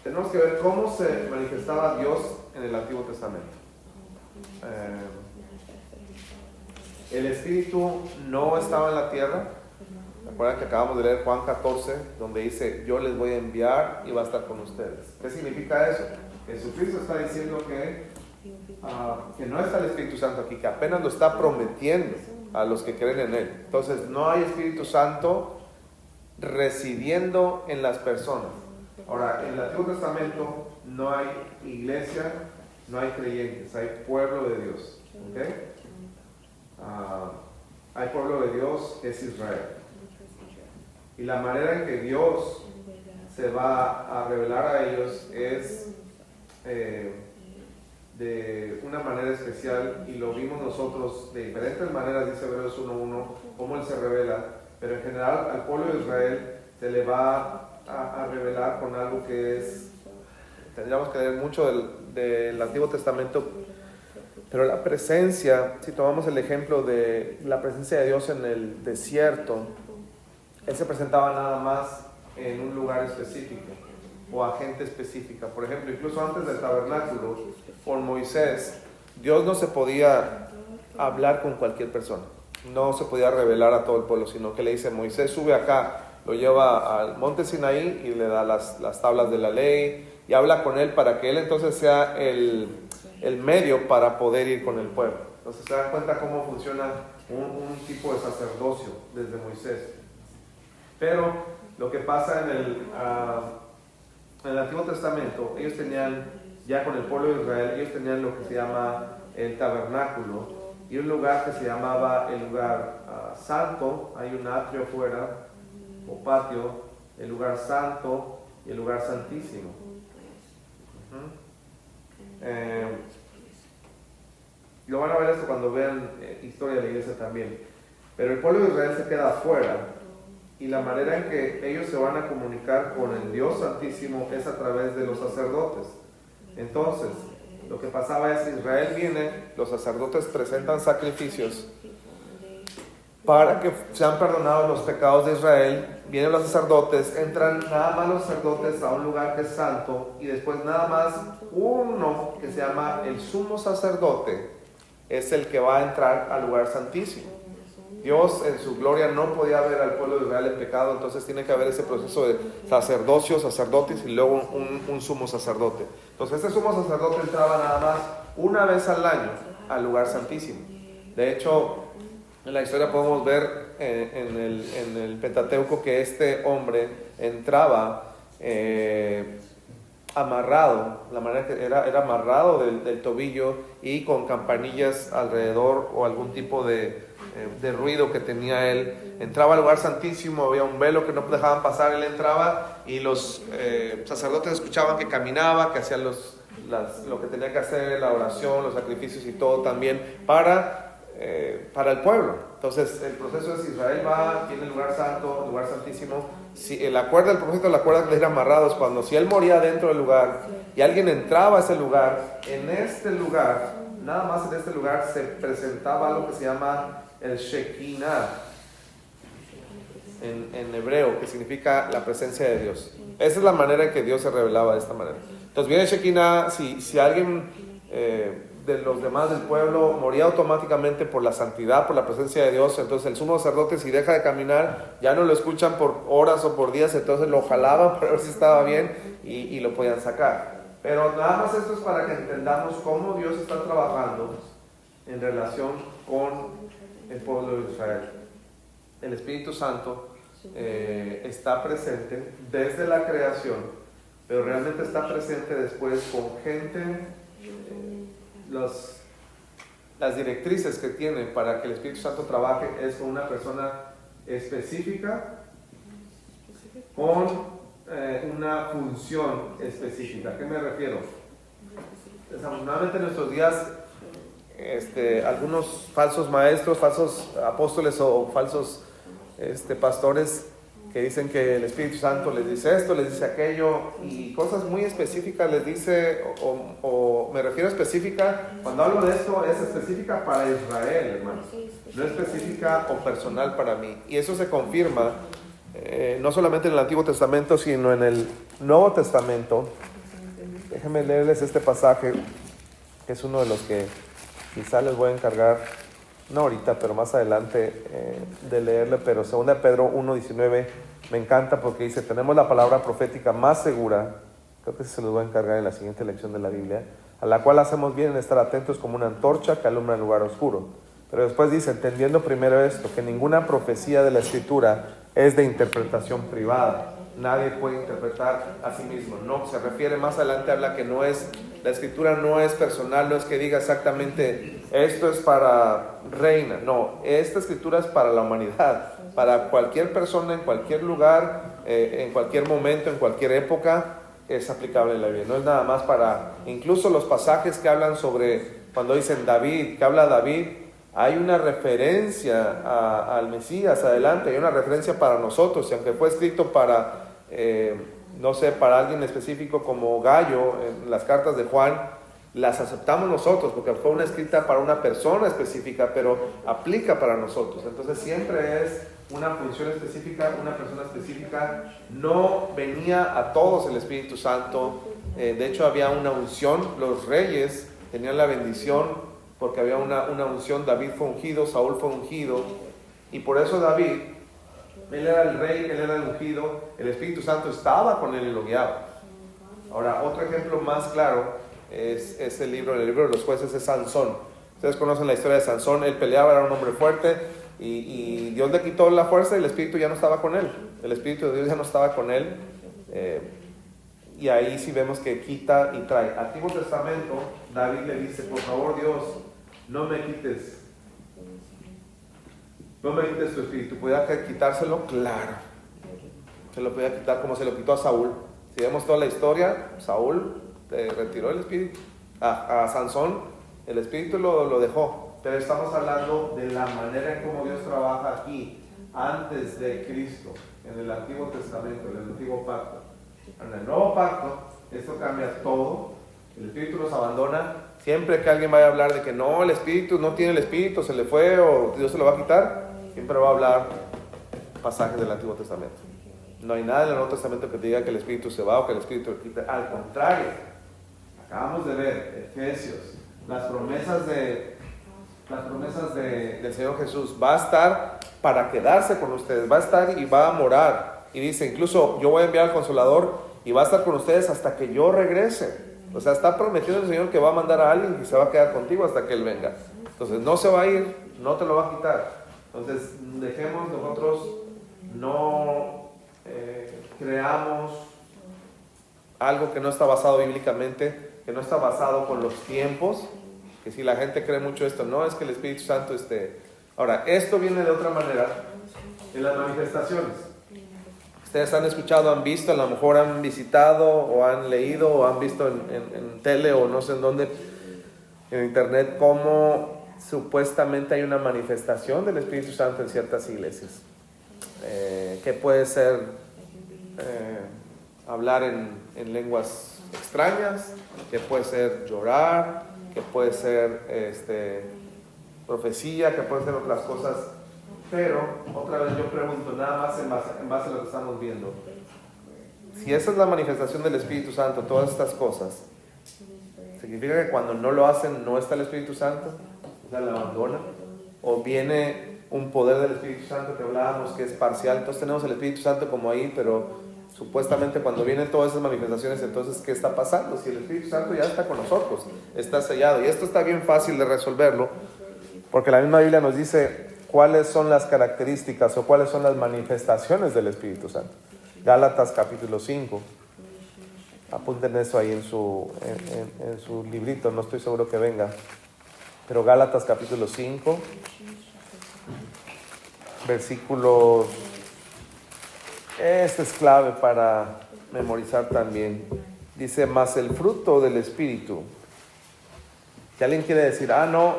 tenemos que ver cómo se manifestaba Dios en el Antiguo Testamento. El Espíritu no estaba en la tierra. Recuerdan que acabamos de leer Juan 14, donde dice, yo les voy a enviar y va a estar con ustedes. ¿Qué significa eso? Jesucristo está diciendo que no está el Espíritu Santo aquí, que apenas lo está prometiendo a los que creen en Él. Entonces, no hay Espíritu Santo residiendo en las personas. Ahora, en el Antiguo Testamento no hay iglesia, no hay creyentes, hay pueblo de Dios. ¿Okay? Hay pueblo de Dios, es Israel. Y la manera en que Dios se va a revelar a ellos es de una manera especial, y lo vimos nosotros de diferentes maneras, dice Hebreos 1:1, cómo Él se revela, pero en general al pueblo de Israel se le va a revelar con algo que es, tendríamos que leer mucho del Antiguo Testamento, pero la presencia, si tomamos el ejemplo de la presencia de Dios en el desierto, Él se presentaba nada más en un lugar específico o a gente específica. Por ejemplo, incluso antes del tabernáculo, por Moisés, Dios no se podía hablar con cualquier persona, no se podía revelar a todo el pueblo, sino que le dice, Moisés sube acá, lo lleva al monte Sinaí y le da las tablas de la ley y habla con él para que él entonces sea el medio para poder ir con el pueblo. Entonces se dan cuenta cómo funciona un tipo de sacerdocio desde Moisés. Pero lo que pasa en el Antiguo Testamento, ellos tenían, ya con el pueblo de Israel, ellos tenían lo que se llama el tabernáculo y un lugar que se llamaba el lugar santo. Hay un atrio afuera o patio, el lugar santo, y el lugar santísimo. Lo van a ver esto cuando vean historia de la iglesia también. Pero el pueblo de Israel se queda afuera, y la manera en que ellos se van a comunicar con el Dios Santísimo es a través de los sacerdotes. Entonces, lo que pasaba es que Israel viene, los sacerdotes presentan sacrificios para que sean perdonados los pecados de Israel. Vienen los sacerdotes, entran nada más los sacerdotes a un lugar que es santo, y después nada más uno que se llama el sumo sacerdote es el que va a entrar al lugar santísimo. Dios en su gloria no podía ver al pueblo de Israel en pecado, entonces tiene que haber ese proceso de sacerdocio, sacerdotes y luego un sumo sacerdote. Entonces este sumo sacerdote entraba nada más una vez al año al lugar santísimo. De hecho, en la historia podemos ver en el Pentateuco que este hombre entraba amarrado, la manera que era amarrado del tobillo y con campanillas alrededor o algún tipo de ruido que tenía él. Entraba al lugar santísimo, había un velo que no dejaban pasar, él entraba y los sacerdotes escuchaban que caminaba, que hacía lo que tenía que hacer, la oración, los sacrificios y todo también para el pueblo. Entonces el proceso es: Israel va, tiene el lugar santo, el lugar santísimo. Si la cuerda, el propósito de la cuerda de ir amarrados, cuando si él moría dentro del lugar y alguien entraba a ese lugar, en este lugar, nada más en este lugar se presentaba lo que se llama el Shekinah en hebreo, que significa la presencia de Dios. Esa es la manera en que Dios se revelaba de esta manera. Entonces viene el Shekinah. Si alguien de los demás del pueblo moría automáticamente por la santidad, por la presencia de Dios, entonces el sumo sacerdote, si deja de caminar, ya no lo escuchan por horas o por días, entonces lo jalaban para ver si estaba bien y lo podían sacar. Pero nada más esto es para que entendamos cómo Dios está trabajando en relación con el pueblo de Israel. El Espíritu Santo está presente desde la creación, pero realmente está presente después con gente. Las directrices que tiene para que el Espíritu Santo trabaje es con una persona específica, con una función específica. ¿A qué me refiero? Desafortunadamente en nuestros días algunos falsos maestros, falsos apóstoles o falsos pastores que dicen que el Espíritu Santo les dice esto, les dice aquello, y cosas muy específicas les dice, o me refiero a específica, cuando hablo de esto es específica para Israel, hermanos, no específica o personal para mí. Y eso se confirma no solamente en el Antiguo Testamento, sino en el Nuevo Testamento. Déjenme leerles este pasaje, que es uno de los que quizá les voy a encargar, no ahorita, pero más adelante de leerle. Pero 2 Pedro 1:19 me encanta porque dice: tenemos la palabra profética más segura, creo que se los voy a encargar en la siguiente lección de la Biblia, a la cual hacemos bien en estar atentos como una antorcha que alumbra en lugar oscuro. Pero después dice: entendiendo primero esto, que ninguna profecía de la Escritura es de interpretación privada. Nadie puede interpretar a sí mismo. No, se refiere más adelante, habla que no es, la Escritura no es personal, no es que diga exactamente esto es para Reina. No, esta Escritura es para la humanidad, para cualquier persona, en cualquier lugar, en cualquier momento, en cualquier época, es aplicable en la Biblia. No es nada más para, incluso los pasajes que hablan sobre, cuando dicen David, que habla David, hay una referencia al Mesías adelante, hay una referencia para nosotros, y aunque fue escrito para, no sé, para alguien específico como Gallo, en las cartas de Juan, las aceptamos nosotros, porque fue una escrita para una persona específica, pero aplica para nosotros. Entonces siempre es una función específica, una persona específica. No venía a todos el Espíritu Santo. De hecho había una unción, los reyes tenían la bendición, porque había una unción. David fue ungido, Saúl fue ungido, y por eso David, él era el rey, él era el ungido, el Espíritu Santo estaba con él y lo guiaba. Ahora, otro ejemplo más claro es el libro de los jueces de Sansón. Ustedes conocen la historia de Sansón. Él peleaba, era un hombre fuerte, y Dios le quitó la fuerza y el Espíritu ya no estaba con él. El Espíritu de Dios ya no estaba con él. Y ahí sí vemos que quita y trae. Antiguo Testamento, David le dice: por favor, Dios, no me quites tu espíritu. ¿Podía quitárselo? Claro. Se lo podía quitar como se lo quitó a Saúl. Si vemos toda la historia, Saúl retiró el espíritu. A Sansón el espíritu lo dejó. Pero estamos hablando de la manera en cómo Dios trabaja aquí, antes de Cristo, en el Antiguo Testamento, en el Antiguo Pacto. En el Nuevo Pacto, esto cambia todo. El espíritu los abandona. Siempre que alguien vaya a hablar de que no, el espíritu no tiene el espíritu, se le fue o Dios se lo va a quitar, siempre va a hablar pasajes del Antiguo Testamento. No hay nada en el Nuevo Testamento que te diga que el espíritu se va o que el espíritu lo quita. Al contrario, acabamos de ver Efesios, las promesas del Señor Jesús. Va a estar para quedarse con ustedes, va a estar y va a morar. Y dice, incluso yo voy a enviar al Consolador y va a estar con ustedes hasta que yo regrese. O sea, está prometiendo el Señor que va a mandar a alguien y se va a quedar contigo hasta que Él venga. Entonces no se va a ir, no te lo va a quitar. Entonces dejemos nosotros, no creamos algo que no está basado bíblicamente, que no está basado con los tiempos. Que si la gente cree mucho esto, no, es que el Espíritu Santo Ahora, esto viene de otra manera en las manifestaciones. Ustedes han escuchado, han visto, a lo mejor han visitado o han leído o han visto en tele o no sé en dónde, en internet, cómo supuestamente hay una manifestación del Espíritu Santo en ciertas iglesias. Que puede ser hablar en lenguas extrañas, que puede ser llorar, que puede ser profecía, que puede ser otras cosas. Pero, otra vez yo pregunto, nada más en base a lo que estamos viendo. Si esa es la manifestación del Espíritu Santo, todas estas cosas, ¿significa que cuando no lo hacen no está el Espíritu Santo? O sea, la abandona. O viene un poder del Espíritu Santo que hablábamos que es parcial. Entonces tenemos el Espíritu Santo como ahí, pero supuestamente cuando vienen todas esas manifestaciones, entonces ¿qué está pasando? Si el Espíritu Santo ya está con nosotros, está sellado. Y esto está bien fácil de resolverlo, porque la misma Biblia nos dice cuáles son las características o cuáles son las manifestaciones del Espíritu Santo. Gálatas capítulo 5. Apunten eso ahí en su librito, no estoy seguro que venga. Pero Gálatas capítulo 5, versículos. Este es clave para memorizar también. Dice, mas el fruto del Espíritu. Si alguien quiere decir, no,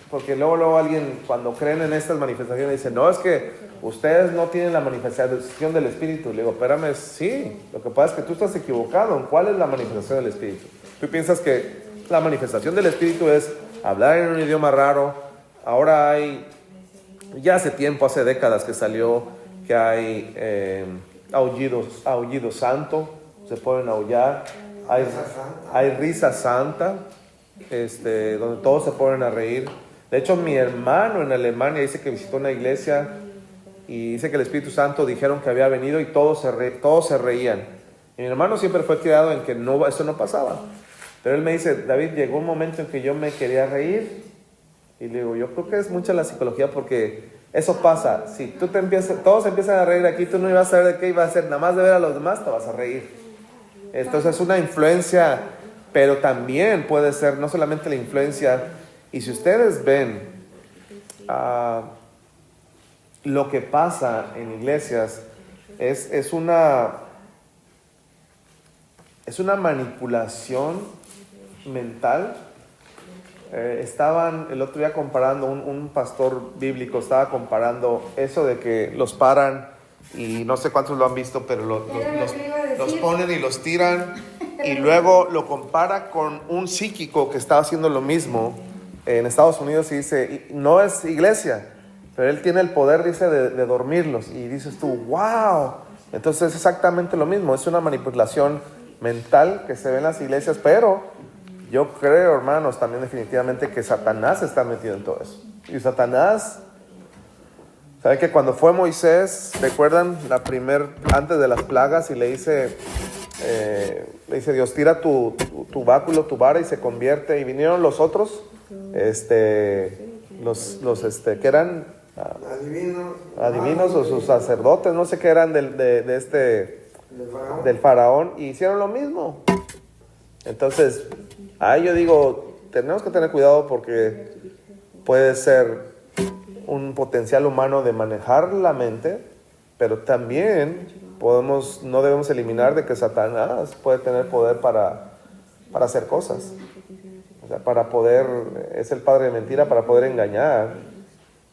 porque luego alguien cuando creen en estas manifestaciones dice, no, es que ustedes no tienen la manifestación del Espíritu. Le digo, espérame, sí, lo que pasa es que tú estás equivocado. ¿Cuál es la manifestación del Espíritu? Tú piensas que la manifestación del Espíritu es hablar en un idioma raro. Ahora ya hace tiempo, hace décadas que salió que hay aullido santo, se pueden aullar, hay risa santa, donde todos se ponen a reír. De hecho, mi hermano en Alemania dice que visitó una iglesia y dice que el Espíritu Santo dijeron que había venido y todos se reían. Y mi hermano siempre fue criado en que eso no pasaba. Pero él me dice, David, llegó un momento en que yo me quería reír. Y le digo, yo creo que es mucha la psicología porque eso pasa. Si todos empiezan a reír aquí, tú no ibas a saber de qué iba a hacer. Nada más de ver a los demás te vas a reír. Entonces es una influencia, pero también puede ser no solamente la influencia. Y si ustedes ven lo que pasa en iglesias, es una manipulación mental. Estaban el otro día comparando, un pastor bíblico estaba comparando eso de que los paran y no sé cuántos lo han visto, pero los ponen y los tiran y luego lo compara con un psíquico que estaba haciendo lo mismo en Estados Unidos y dice, no es iglesia, pero él tiene el poder, dice, de dormirlos. Y dices tú, wow. Entonces es exactamente lo mismo, es una manipulación mental que se ve en las iglesias, pero yo creo, hermanos, también definitivamente que Satanás está metido en todo eso. Y Satanás, ¿saben que cuando fue Moisés, recuerdan antes de las plagas, y le dice Dios, tira tu báculo, tu vara, y se convierte, y vinieron los otros, que eran adivinos o sus sacerdotes, no sé qué eran del faraón, y hicieron lo mismo. Entonces, ahí yo digo, tenemos que tener cuidado porque puede ser un potencial humano de manejar la mente, pero también no debemos eliminar de que Satanás puede tener poder para hacer cosas. O sea, es el padre de mentira para poder engañar.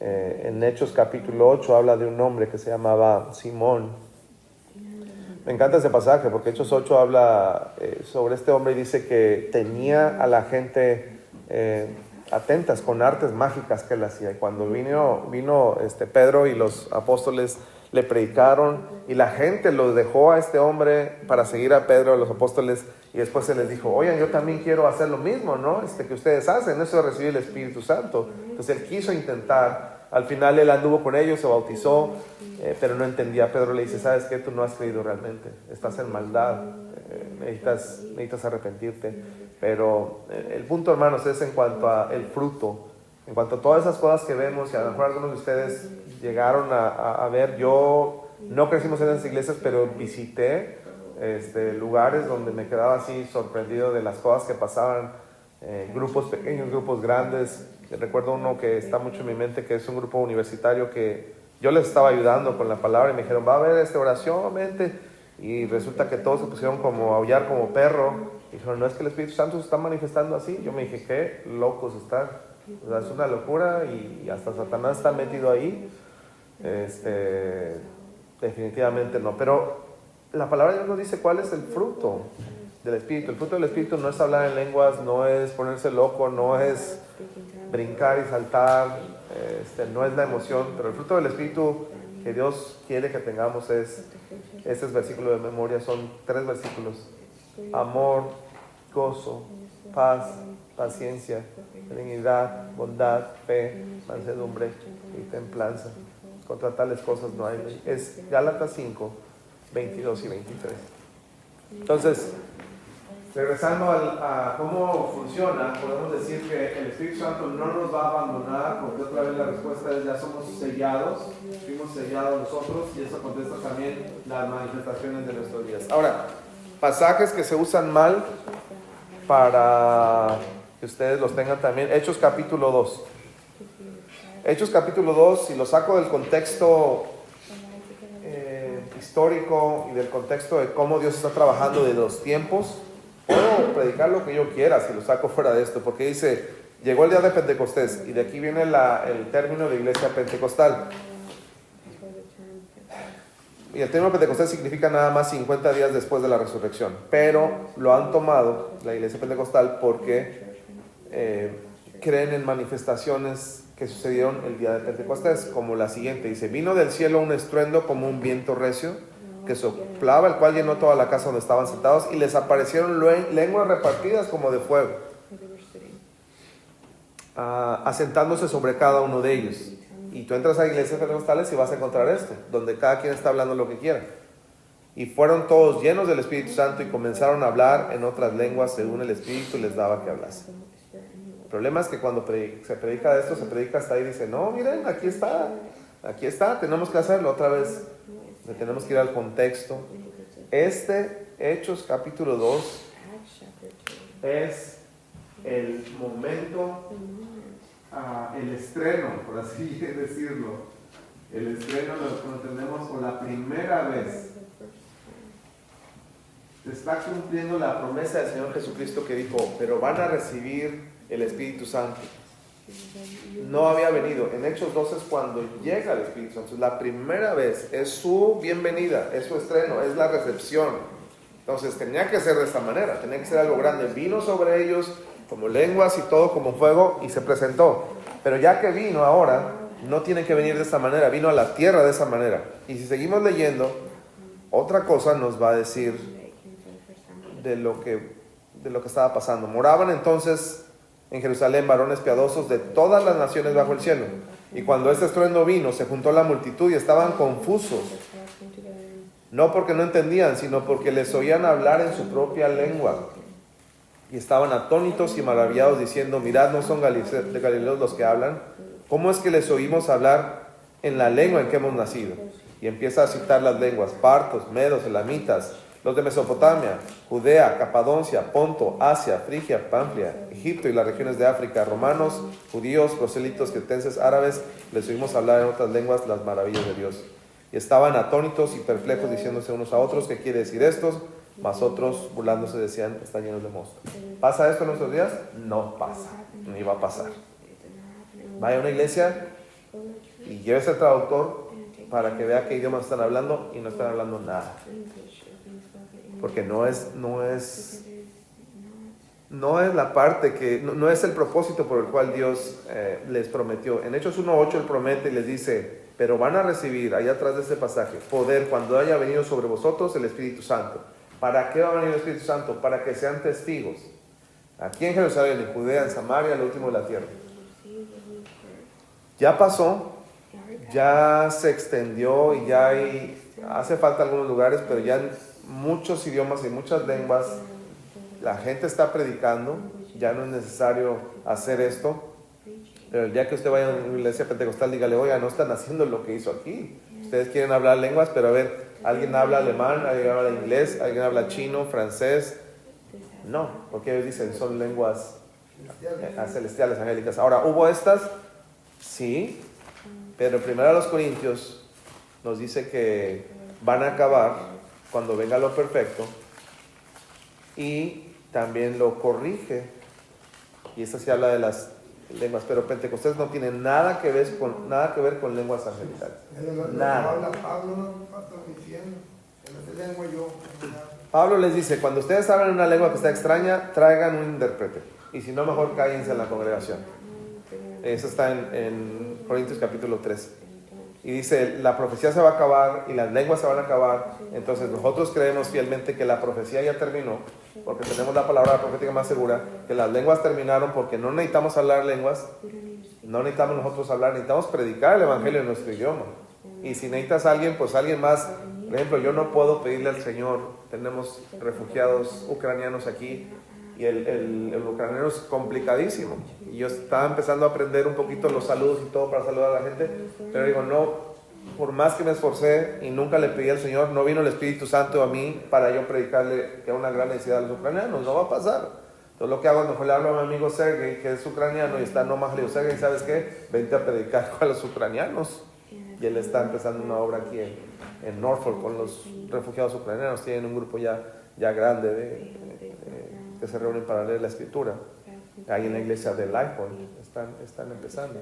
En Hechos capítulo 8 habla de un hombre que se llamaba Simón. Me encanta ese pasaje porque Hechos 8 habla sobre este hombre y dice que tenía a la gente atentas con artes mágicas que él hacía. Y cuando vino Pedro y los apóstoles le predicaron y la gente los dejó a este hombre para seguir a Pedro, a los apóstoles, y después se les dijo, oigan, yo también quiero hacer lo mismo, ¿no? Que ustedes hacen, eso de recibir el Espíritu Santo. Entonces él quiso intentar, al final él anduvo con ellos, se bautizó, pero no entendía. Pedro le dice, ¿sabes qué? Tú no has creído realmente, estás en maldad, necesitas arrepentirte. Pero el punto, hermanos, es en cuanto a el fruto, en cuanto a todas esas cosas que vemos, y a lo mejor algunos de ustedes llegaron a ver. Yo no crecimos en esas iglesias, pero visité lugares donde me quedaba así sorprendido de las cosas que pasaban, grupos pequeños, grupos grandes. Recuerdo uno que está mucho en mi mente, que es un grupo universitario que yo les estaba ayudando con la palabra y me dijeron, va a haber oración, vente. Y resulta que todos se pusieron como a aullar como perro. Y dijeron, no, es que el Espíritu Santo se está manifestando así. Yo me dije, qué locos están. O sea, es una locura y hasta Satanás está metido ahí. Definitivamente no. Pero la palabra de Dios nos dice cuál es el fruto del Espíritu. El fruto del Espíritu no es hablar en lenguas, no es ponerse loco, no es brincar y saltar, no es la emoción. Pero el fruto del Espíritu que Dios quiere que tengamos este versículo de memoria, son 3 versículos: amor, gozo, paz, paciencia, benignidad, bondad, fe, mansedumbre y templanza. Contra tales cosas no hay ley. Es Gálatas 5, 22 y 23. Entonces, regresando a cómo funciona, podemos decir que el Espíritu Santo no nos va a abandonar, porque otra vez la respuesta es: ya somos sellados, fuimos sellados nosotros, y eso contesta también las manifestaciones de nuestros días. Ahora, pasajes que se usan mal para que ustedes los tengan también. Hechos capítulo 2. Hechos capítulo 2, si lo saco del contexto histórico y del contexto de cómo Dios está trabajando de los tiempos, puedo predicar lo que yo quiera si lo saco fuera de esto, porque dice, llegó el día de Pentecostés, y de aquí viene el término de iglesia pentecostal. Y el término Pentecostés significa nada más 50 días después de la resurrección, pero lo han tomado la iglesia pentecostal porque creen en manifestaciones que sucedieron el día de Pentecostés, como la siguiente. Dice, vino del cielo un estruendo como un viento recio que soplaba, el cual llenó toda la casa donde estaban sentados, y les aparecieron lenguas repartidas como de fuego, asentándose sobre cada uno de ellos. Y tú entras a iglesias pentecostales y vas a encontrar esto, donde cada quien está hablando lo que quiera. Y fueron todos llenos del Espíritu Santo y comenzaron a hablar en otras lenguas según el Espíritu les daba que hablasen. El problema es que cuando se predica de esto, se predica hasta ahí y dice, no, miren, aquí está, tenemos que hacerlo. Otra vez, tenemos que ir al contexto. Hechos capítulo 2 es el momento, el estreno, por así decirlo. El estreno lo tenemos por la primera vez. Se está cumpliendo la promesa del Señor Jesucristo que dijo, pero van a recibir el Espíritu Santo. No había venido. En Hechos 2 es cuando llega el Espíritu Santo. Es la primera vez, es su bienvenida, es su estreno, es la recepción. Entonces tenía que ser de esta manera, tenía que ser algo grande. Vino sobre ellos como lenguas y todo como fuego y se presentó. Pero ya que vino ahora, no tiene que venir de esta manera, vino a la tierra de esa manera. Y si seguimos leyendo, otra cosa nos va a decir de lo que estaba pasando. Moraban entonces en Jerusalén varones piadosos de todas las naciones bajo el cielo. Y cuando este estruendo vino, se juntó la multitud y estaban confusos. No porque no entendían, sino porque les oían hablar en su propia lengua. Y estaban atónitos y maravillados diciendo, mirad, ¿no son de Galileos los que hablan? ¿Cómo es que les oímos hablar en la lengua en que hemos nacido? Y empieza a citar las lenguas: partos, medos, elamitas, los de Mesopotamia, Judea, Capadocia, Ponto, Asia, Frigia, Panfilia, Egipto y las regiones de África, romanos, judíos, proselitos, cretenses, árabes, les oímos hablar en otras lenguas las maravillas de Dios. Y estaban atónitos y perplejos diciéndose unos a otros, ¿qué quiere decir esto? Mas otros burlándose decían, están llenos de mosto. ¿Pasa esto en nuestros días? No pasa, ni va a pasar. Vaya a una iglesia y llévese al traductor para que vea qué idiomas están hablando y no están hablando nada. Porque no es la parte que, no es el propósito por el cual Dios les prometió. En Hechos 1:8 Él promete y les dice, pero van a recibir, allá atrás de este pasaje, poder cuando haya venido sobre vosotros el Espíritu Santo. ¿Para qué va a venir el Espíritu Santo? Para que sean testigos. Aquí en Jerusalén, en Judea, en Samaria, al último de la tierra. Ya pasó, ya se extendió y ya hace falta algunos lugares, pero ya en muchos idiomas y muchas lenguas la gente está predicando, ya no es necesario hacer esto. Pero el día que usted vaya a una iglesia pentecostal, dígale, oiga, no están haciendo lo que hizo aquí. Ustedes quieren hablar lenguas, pero a ver, alguien habla alemán, alguien habla inglés, alguien habla chino, francés. No, porque ellos dicen son lenguas celestiales, angélicas. Ahora, ¿hubo estas? Sí, pero primero a los Corintios nos dice que van a acabar cuando venga lo perfecto y también lo corrige. Y esta se habla de las lenguas, pero Pentecostés no tiene nada que ver con lenguas angelicales. Nada. Pablo les dice, cuando ustedes hablan una lengua que está extraña, traigan un intérprete. Y si no, mejor cállense en la congregación. Eso está en Corintios capítulo 3. Y dice, la profecía se va a acabar y las lenguas se van a acabar. Entonces nosotros creemos fielmente que la profecía ya terminó, porque tenemos la palabra profética más segura, que las lenguas terminaron porque no necesitamos hablar lenguas, no necesitamos nosotros hablar, necesitamos predicar el evangelio en nuestro idioma. Y si necesitas a alguien, pues alguien más. Por ejemplo, yo no puedo pedirle al Señor, tenemos refugiados ucranianos aquí, y el ucraniano es complicadísimo. Y yo estaba empezando a aprender un poquito los saludos y todo para saludar a la gente, pero digo, no, por más que me esforcé y nunca le pedí al Señor, no vino el Espíritu Santo a mí para yo predicarle que hay una gran necesidad a los ucranianos, no va a pasar. Entonces lo que hago es mejor le hablo a mi amigo Sergey, que es ucraniano y está en Omaha, le digo, Sergey, ¿sabes qué? Vente a predicar con los ucranianos. Y él está empezando una obra aquí en Norfolk con los refugiados ucranianos. Tienen un grupo ya grande que se reúnen para leer la escritura. Ahí en la iglesia de Lifepoint están empezando.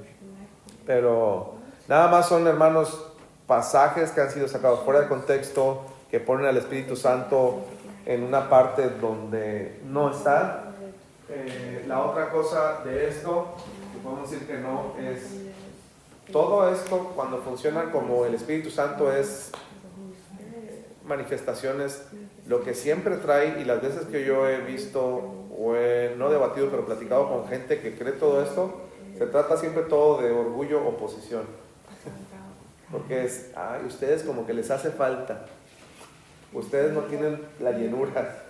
Pero nada más son, hermanos, pasajes que han sido sacados fuera de contexto, que ponen al Espíritu Santo en una parte donde no está. La otra cosa de esto, que podemos decir que no, es todo esto cuando funciona como el Espíritu Santo es manifestaciones. Lo que siempre trae, y las veces que yo he visto no debatido, pero platicado con gente que cree todo esto, se trata siempre todo de orgullo o oposición. Porque es, ustedes como que les hace falta. Ustedes no tienen la llenura.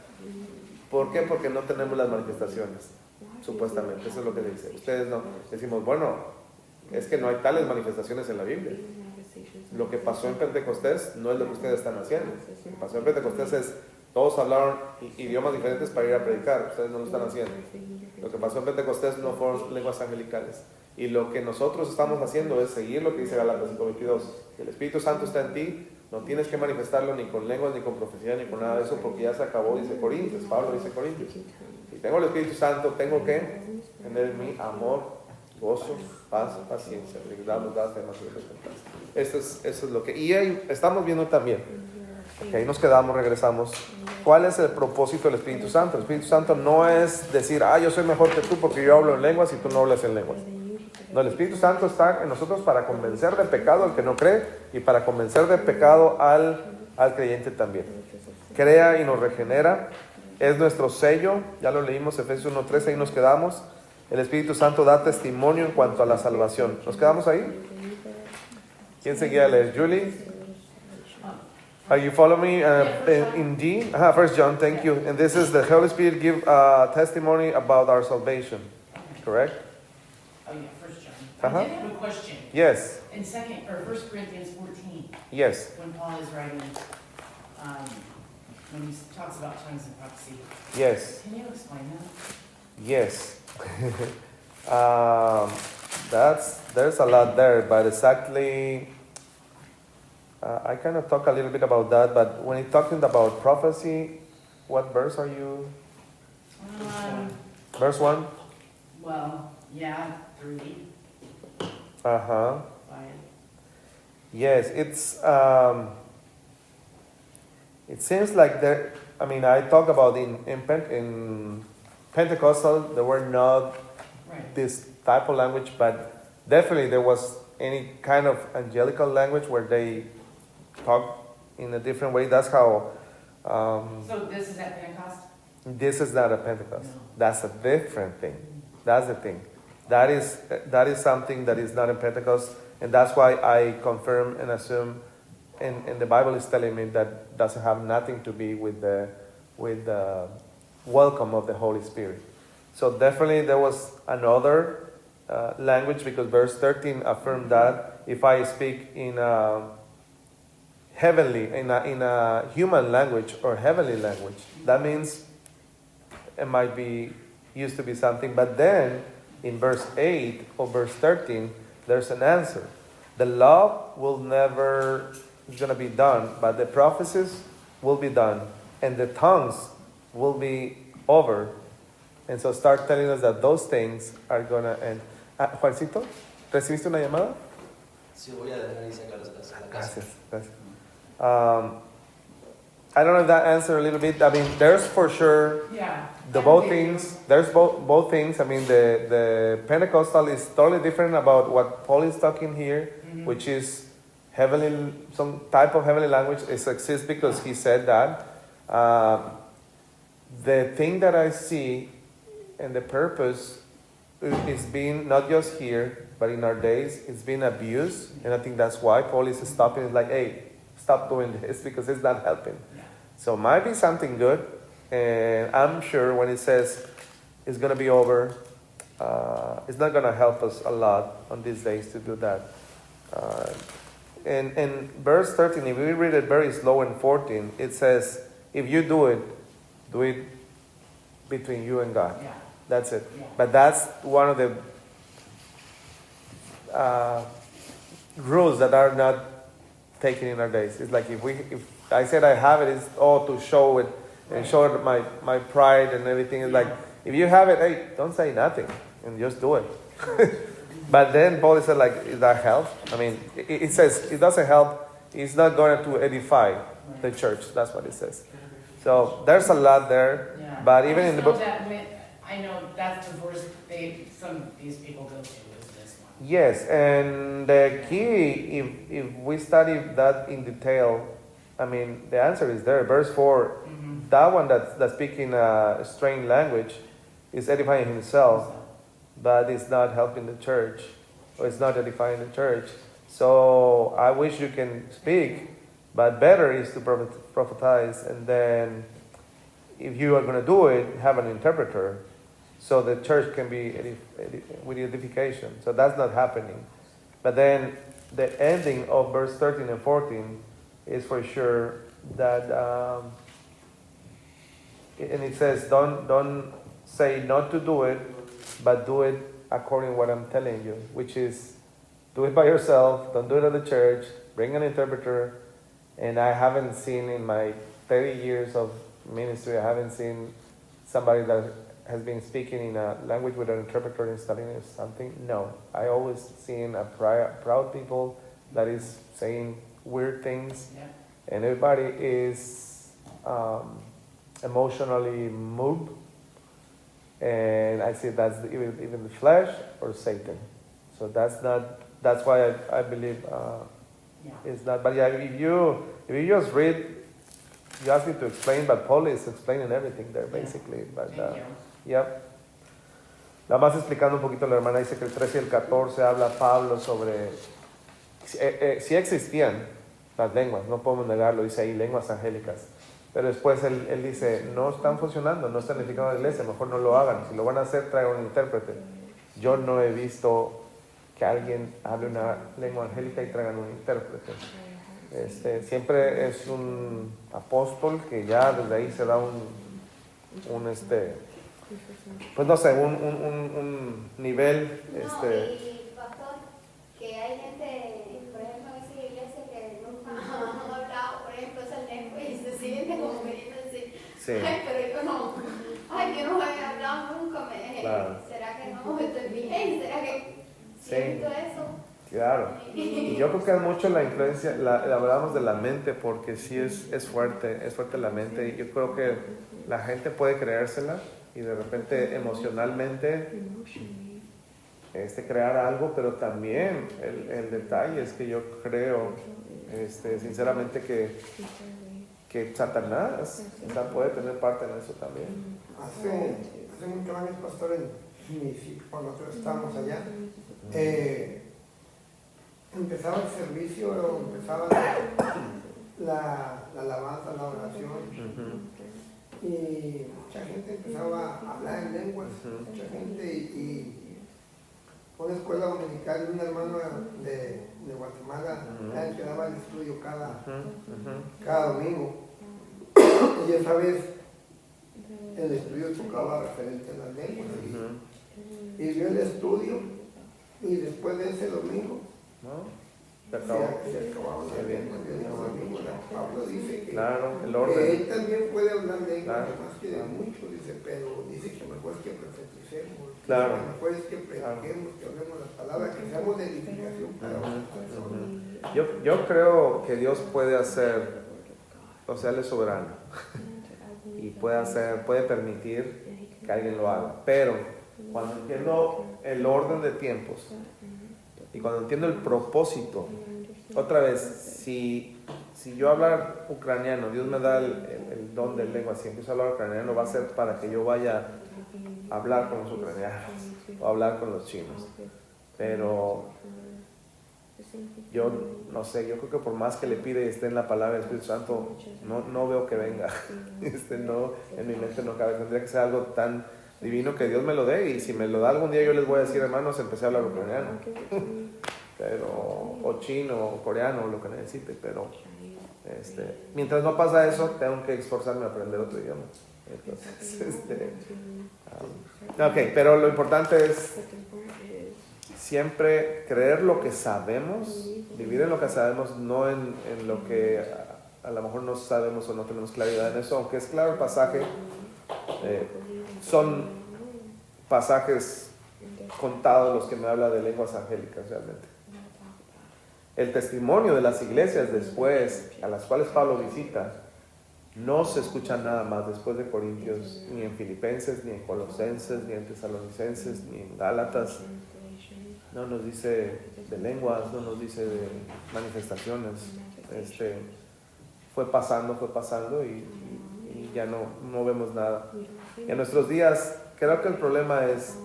¿Por qué? Porque no tenemos las manifestaciones, supuestamente. Eso es lo que dice. Ustedes no. Decimos, bueno, es que no hay tales manifestaciones en la Biblia. Lo que pasó en Pentecostés no es lo que ustedes están haciendo. Lo que pasó en Pentecostés es, todos hablaron idiomas diferentes para ir a predicar. Ustedes no lo están haciendo. Lo que pasó en Pentecostés no fueron lenguas angelicales. Y lo que nosotros estamos haciendo es seguir lo que dice Gálatas 5:22. El Espíritu Santo está en ti, no tienes que manifestarlo ni con lenguas, ni con profecía, ni con nada de eso, porque ya se acabó, dice Corintios. Pablo dice Corintios. Si tengo el Espíritu Santo, tengo que tener mi amor, gozo, paz, paciencia, bondad, fe, mansedumbre. Eso es lo que... Y ahí estamos viendo también, que ahí nos quedamos, regresamos. ¿Cuál es el propósito del Espíritu Santo? El Espíritu Santo no es decir, yo soy mejor que tú porque yo hablo en lenguas y tú no hablas en lenguas. No, el Espíritu Santo está en nosotros para convencer de pecado al que no cree y para convencer de pecado al creyente también. Crea y nos regenera. Es nuestro sello. Ya lo leímos, Efesios 1:13, ahí nos quedamos. El Espíritu Santo da testimonio en cuanto a la salvación. ¿Nos quedamos ahí? ¿Quién seguía a leer? Julie? Are you following me in D? 1 John, thank you. And this is the Holy Spirit give testimony about our salvation. Correct? Oh yeah, 1 John. I did have a question. Yes. In 1 Corinthians 14. Yes. When Paul is writing, when he talks about tongues and prophecy. Yes. Can you explain that? Yes. There's a lot there, but exactly I kind of talk a little bit about that, but when it's talking about prophecy, what verse are you? Verse 1? Well, yeah, 3. Uh-huh. 5. Yes, it seems like there, I mean, I talk about in Pentecostal, there were not this type of language, but definitely there was any kind of angelical language where they talk in a different way. That's how... So this is at Pentecost? This is not a Pentecost. No. That's a different thing. That's the thing. That is something that is not in Pentecost, and that's why I confirm and assume, and the Bible is telling me that doesn't have nothing to be with the welcome of the Holy Spirit. So definitely there was another language, because verse 13 affirmed that if I speak in a heavenly, in a human language or heavenly language, that means it might be used to be something. But then in verse 8 or verse 13, there's an answer. The law will never is going to be done, but the prophecies will be done, and the tongues will be over. And so start telling us that those things are going to end. Juancito, ¿recibiste una llamada? Sí, voy a dejar ahí sacar las casas. Gracias, gracias. I don't know if that answered a little bit. I mean, there's for sure the both things. There's both things. I mean, the Pentecostal is totally different about what Paul is talking here, which is heavenly, some type of heavenly language. It exists because he said that. The thing that I see and the purpose is being not just here, but in our days, it's being abused. And I think that's why Paul is stopping. It's like, hey, stop doing this because it's not helping. So it might be something good. And I'm sure when it says it's going to be over, it's not going to help us a lot on these days to do that. And verse 13, if we read it very slow in 14, it says, if you do it between you and God. Yeah. That's it. Yeah. But that's one of the rules that are not taken in our days. It's like if I said I have it, it's all to show it and show my pride and everything. It's like, if you have it, hey, don't say nothing and just do it. But then Paul said, like, does that help? I mean, it says it doesn't help. It's not going to edify the church. That's what it says. So there's a lot there. Yeah. But even in the book... I know that's the verse some of these people go to is this one. Yes, and the key, if we study that in detail, I mean, the answer is there. Verse 4, that one that's speaking a strange language is edifying himself, but it's not helping the church, or it's not edifying the church. So I wish you can speak, but better is to prophesize, and then if you are going to do it, have an interpreter, so the church can be with edification. So that's not happening. But then the ending of verse 13 and 14 is for sure that, and it says, don't say not to do it, but do it according to what I'm telling you, which is do it by yourself, don't do it at the church, bring an interpreter. And I haven't seen in my 30 years of ministry, I haven't seen somebody that has been speaking in a language with an interpreter and studying something. No, I always seen a proud people that is saying weird things, and everybody is emotionally moved. And I see that's even the flesh or Satan. So that's why I believe it's not. But yeah, if you just read, you ask me to explain, but Paul is explaining everything there basically. But yep. Nada más explicando un poquito, la hermana dice que el 13 y el 14 habla Pablo sobre si existían las lenguas, no podemos negarlo, dice ahí lenguas angélicas. Pero después él dice, no están funcionando, no están edificando la iglesia, mejor no lo hagan. Si lo van a hacer, traigan un intérprete. Yo no he visto que alguien hable una lengua angélica y traigan un intérprete. Siempre es un apóstol que ya desde ahí se da pues no sé, un nivel. No, y pastor, que hay gente, por ejemplo, en esa iglesia que nunca Sí. Ay, pero yo no. Ay, yo no voy a hablar nunca. Claro. ¿Será que no estoy bien? ¿Será que siento eso? Claro. Y yo creo que es mucho la influencia, hablamos de la mente, porque sí es fuerte la mente. Y yo creo que la gente puede creérsela y de repente emocionalmente crear algo, pero también el detalle es que yo creo sinceramente que Satanás puede tener parte en eso también. Hace muchos años, pastor, cuando nosotros estábamos allá, empezaba el servicio, empezaba la alabanza, la oración, y mucha gente empezaba a hablar en lenguas, mucha gente, y una escuela dominical, un hermano de Guatemala, él que daba el estudio cada domingo, y esa vez el estudio tocaba referente a las lenguas, y vio el estudio, y después de ese domingo, se acababa la lengua. Pablo dice que, el orden. Que él también puede hablar lengua, Claro. más que de mucho, dice, pero dice que mejor es que profeticemos, Claro. que mejor es que prediquemos, que hablemos las palabras, que seamos de edificación para otras personas. Yo creo que Dios puede hacer, o sea, Él es soberano y puede permitir que alguien lo haga, pero cuando entiendo el orden de tiempos y cuando entiendo el propósito, otra vez, si yo hablar ucraniano, Dios me da el don de lengua, si empiezo a hablar ucraniano va a ser para que yo vaya a hablar con los ucranianos o hablar con los chinos, pero yo no sé, yo creo que por más que le pide y esté en la palabra del Espíritu Santo, no veo que venga, no, en mi mente no cabe, tendría que ser algo tan divino que Dios me lo dé, y si me lo da algún día yo les voy a decir, hermanos, empecé a hablar ucraniano, pero, o chino, o coreano, o lo que necesite, pero mientras no pasa eso, tengo que esforzarme a aprender otro idioma. Entonces, ok, pero lo importante es siempre creer lo que sabemos, vivir en lo que sabemos, no en lo que a lo mejor no sabemos o no tenemos claridad en eso, aunque es claro el pasaje, son pasajes contados los que me habla de lenguas angélicas realmente. El testimonio de las iglesias después, a las cuales Pablo visita, no se escucha nada más después de Corintios, ni en Filipenses, ni en Colosenses, ni en Tesalonicenses, ni en Gálatas. No nos dice de lenguas, no nos dice de manifestaciones. Fue pasando y ya no vemos nada. Y en nuestros días, creo que el problema es,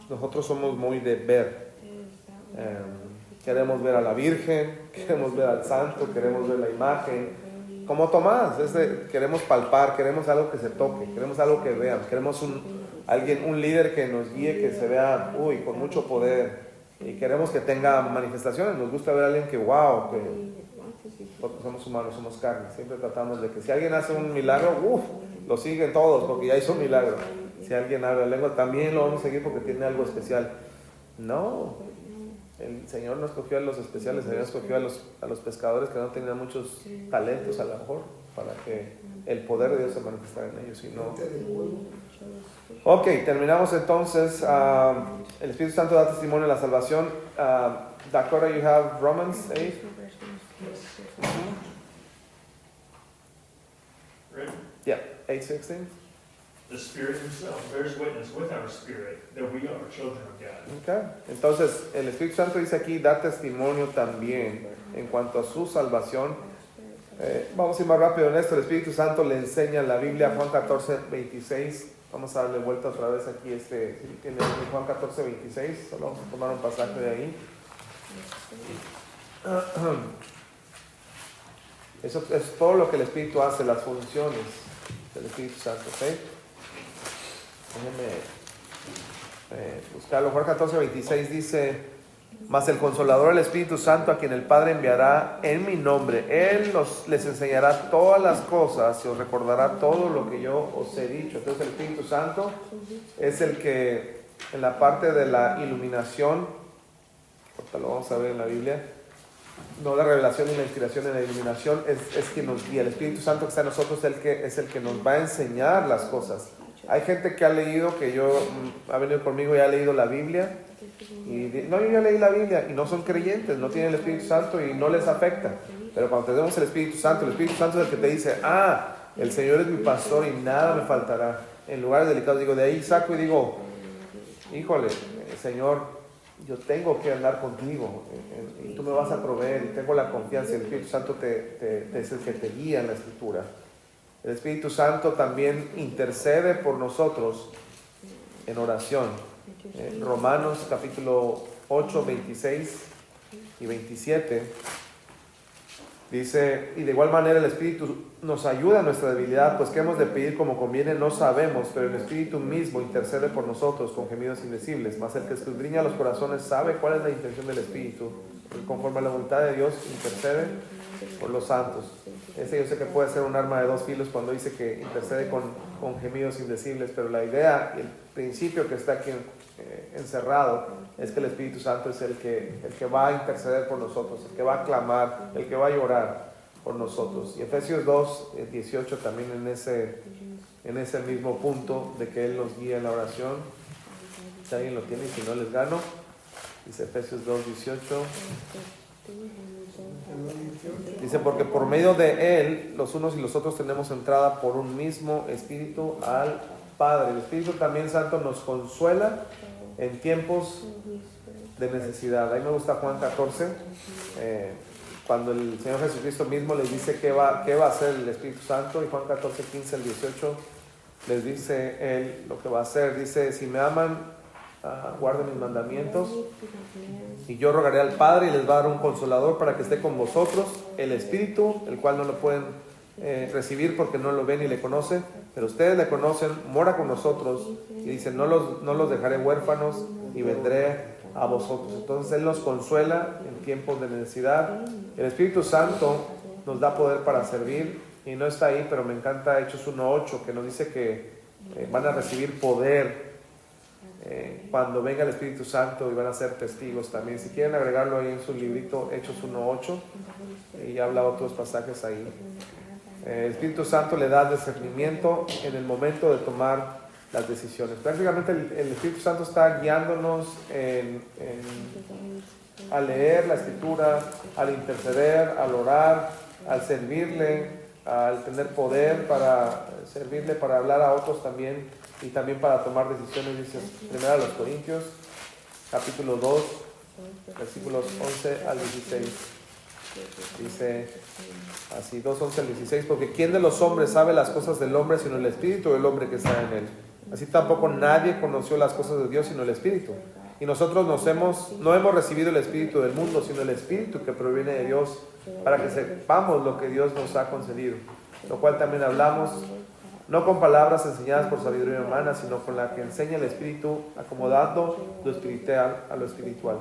nosotros somos muy de ver. Queremos ver a la Virgen, queremos ver al santo, queremos ver la imagen. Como Tomás, queremos palpar, queremos algo que se toque, queremos algo que vean, queremos un líder que nos guíe, que se vea, con mucho poder, y queremos que tenga manifestaciones. Nos gusta ver a alguien que, porque somos humanos, somos carne, siempre tratamos de que si alguien hace un milagro, lo siguen todos porque ya hizo un milagro. Si alguien habla lengua, también lo vamos a seguir porque tiene algo especial. No, el Señor no escogió a los especiales, el Señor escogió a los pescadores que no tenían muchos talentos a lo mejor, para que el poder de Dios se manifestara en ellos. Ok, terminamos entonces. El Espíritu Santo da testimonio de la salvación. Dakota, you have Romans 8. Ready? Yeah, 8:16. The Spirit Himself bears witness with our spirit that we are children of God. Okay. Entonces, el Espíritu Santo dice aquí, da testimonio también en cuanto a su salvación. Vamos a ir más rápido en esto. El Espíritu Santo le enseña en la Biblia, Juan 14:26. Vamos a darle vuelta otra vez aquí. Tiene Juan 14:26. Solo vamos a tomar un pasaje de ahí. Eso es todo lo que el Espíritu hace, las funciones del Espíritu Santo. ¿Okay? Déjenme buscarlo. Juan 14:26 dice: mas el Consolador, el Espíritu Santo, a quien el Padre enviará en mi nombre, Él les enseñará todas las cosas y os recordará todo lo que yo os he dicho. Entonces el Espíritu Santo es el que en la parte de la iluminación, lo vamos a ver en la Biblia, no la revelación y la inspiración y la iluminación, es quien nos guía. El Espíritu Santo que está en nosotros es el que nos va a enseñar las cosas. Hay gente que ha leído, ha venido conmigo y ha leído la Biblia, y no, yo ya leí la Biblia, y no son creyentes, no tienen el Espíritu Santo y no les afecta. Pero cuando tenemos el Espíritu Santo es el que te dice, el Señor es mi pastor y nada me faltará. En lugares delicados, digo, de ahí saco y digo, híjole, Señor, yo tengo que andar contigo, y tú me vas a proveer, y tengo la confianza. El Espíritu Santo es el que te guía en la Escritura. El Espíritu Santo también intercede por nosotros en oración. Romanos capítulo 8, 26 y 27 dice, y de igual manera el Espíritu nos ayuda en nuestra debilidad, pues que hemos de pedir como conviene no sabemos, pero el Espíritu mismo intercede por nosotros con gemidos indecibles. Mas el que escudriña los corazones sabe cuál es la intención del Espíritu, porque conforme a la voluntad de Dios intercede por los santos. Ese yo sé que puede ser un arma de dos filos cuando dice que intercede con gemidos indecibles, pero la idea y el principio que está aquí encerrado es que el Espíritu Santo es el que va a interceder por nosotros, el que va a clamar, el que va a llorar por nosotros. Y Efesios 2, 18 también en ese mismo punto de que Él nos guía en la oración. Si alguien lo tiene y si no les gano, dice Efesios 2, 18. Dice, porque por medio de Él, los unos y los otros tenemos entrada por un mismo Espíritu al Padre. El Espíritu también Santo nos consuela en tiempos de necesidad. A mí me gusta Juan 14, cuando el Señor Jesucristo mismo les dice qué va a hacer el Espíritu Santo, y Juan 14, 15 al 18 les dice Él lo que va a hacer. Dice, si me aman, guarden mis mandamientos, y yo rogaré al Padre y les va a dar un consolador para que esté con vosotros, el Espíritu, el cual no lo pueden recibir porque no lo ven ni le conocen, pero ustedes le conocen, mora con nosotros, y dice, no los dejaré huérfanos y vendré a vosotros. Entonces Él nos consuela en tiempos de necesidad. El Espíritu Santo nos da poder para servir, y no está ahí, pero me encanta Hechos 1:8, que nos dice que van a recibir poder cuando venga el Espíritu Santo, y van a ser testigos también. Si quieren agregarlo ahí en su librito, Hechos 1:8, y habla otros pasajes ahí. El Espíritu Santo le da discernimiento en el momento de tomar las decisiones. Prácticamente el Espíritu Santo está guiándonos a leer la Escritura, al interceder, al orar, al servirle, al tener poder para servirle, para hablar a otros también, y también para tomar decisiones. Dice 1 Corintios capítulo 2 versículos 11 al 16. Dice así, 2:11 al 16, porque ¿quién de los hombres sabe las cosas del hombre sino el Espíritu del hombre que está en él? Así tampoco nadie conoció las cosas de Dios sino el Espíritu. Y nosotros no hemos recibido el Espíritu del mundo, sino el Espíritu que proviene de Dios, para que sepamos lo que Dios nos ha concedido. Lo cual también hablamos, no con palabras enseñadas por sabiduría humana, sino con la que enseña el Espíritu, acomodando lo espiritual a lo espiritual.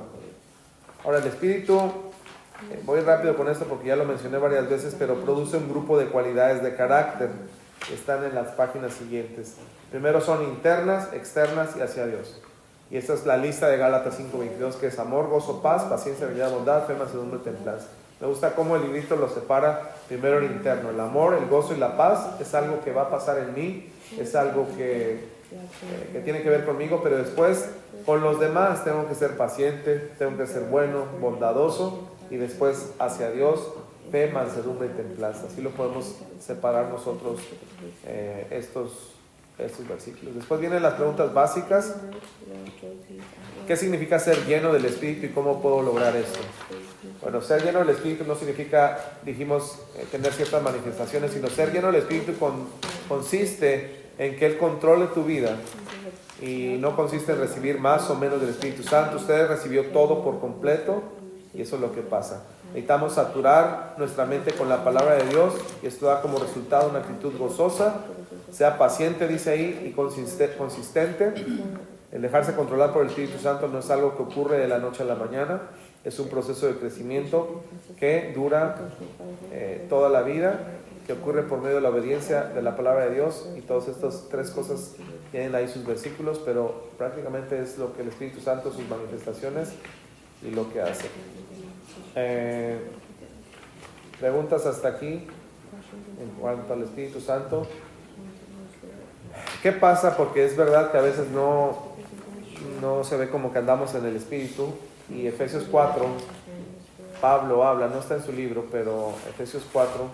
Ahora, el Espíritu, voy rápido con esto porque ya lo mencioné varias veces, pero produce un grupo de cualidades de carácter que están en las páginas siguientes. Primero son internas, externas y hacia Dios. Y esta es la lista de Gálatas 5:22, que es amor, gozo, paz, paciencia, benignidad, bondad, fe, mansedumbre, templanza. Me gusta cómo el librito lo separa. Primero el interno, el amor, el gozo y la paz es algo que va a pasar en mí, es algo que tiene que ver conmigo, pero después con los demás tengo que ser paciente, tengo que ser bueno, bondadoso, y después hacia Dios, fe, mansedumbre y templanza. Así lo podemos separar nosotros estos versículos. Después vienen las preguntas básicas. ¿Qué significa ser lleno del Espíritu y cómo puedo lograr esto? Bueno, ser lleno del Espíritu no significa, dijimos, tener ciertas manifestaciones, sino ser lleno del Espíritu consiste en que Él controle tu vida, y no consiste en recibir más o menos del Espíritu Santo. Usted recibió todo por completo, y eso es lo que pasa. Necesitamos saturar nuestra mente con la palabra de Dios, y esto da como resultado una actitud gozosa. Sea paciente, dice ahí, y consistente. El dejarse controlar por el Espíritu Santo no es algo que ocurre de la noche a la mañana, es un proceso de crecimiento que dura toda la vida, que ocurre por medio de la obediencia de la palabra de Dios, y todas estas tres cosas tienen ahí sus versículos, pero prácticamente es lo que el Espíritu Santo, sus manifestaciones y lo que hace. Preguntas hasta aquí en cuanto al Espíritu Santo. ¿Qué pasa? Porque es verdad que a veces no se ve como que andamos en el Espíritu. Y Efesios 4, Pablo habla, no está en su libro, pero Efesios 4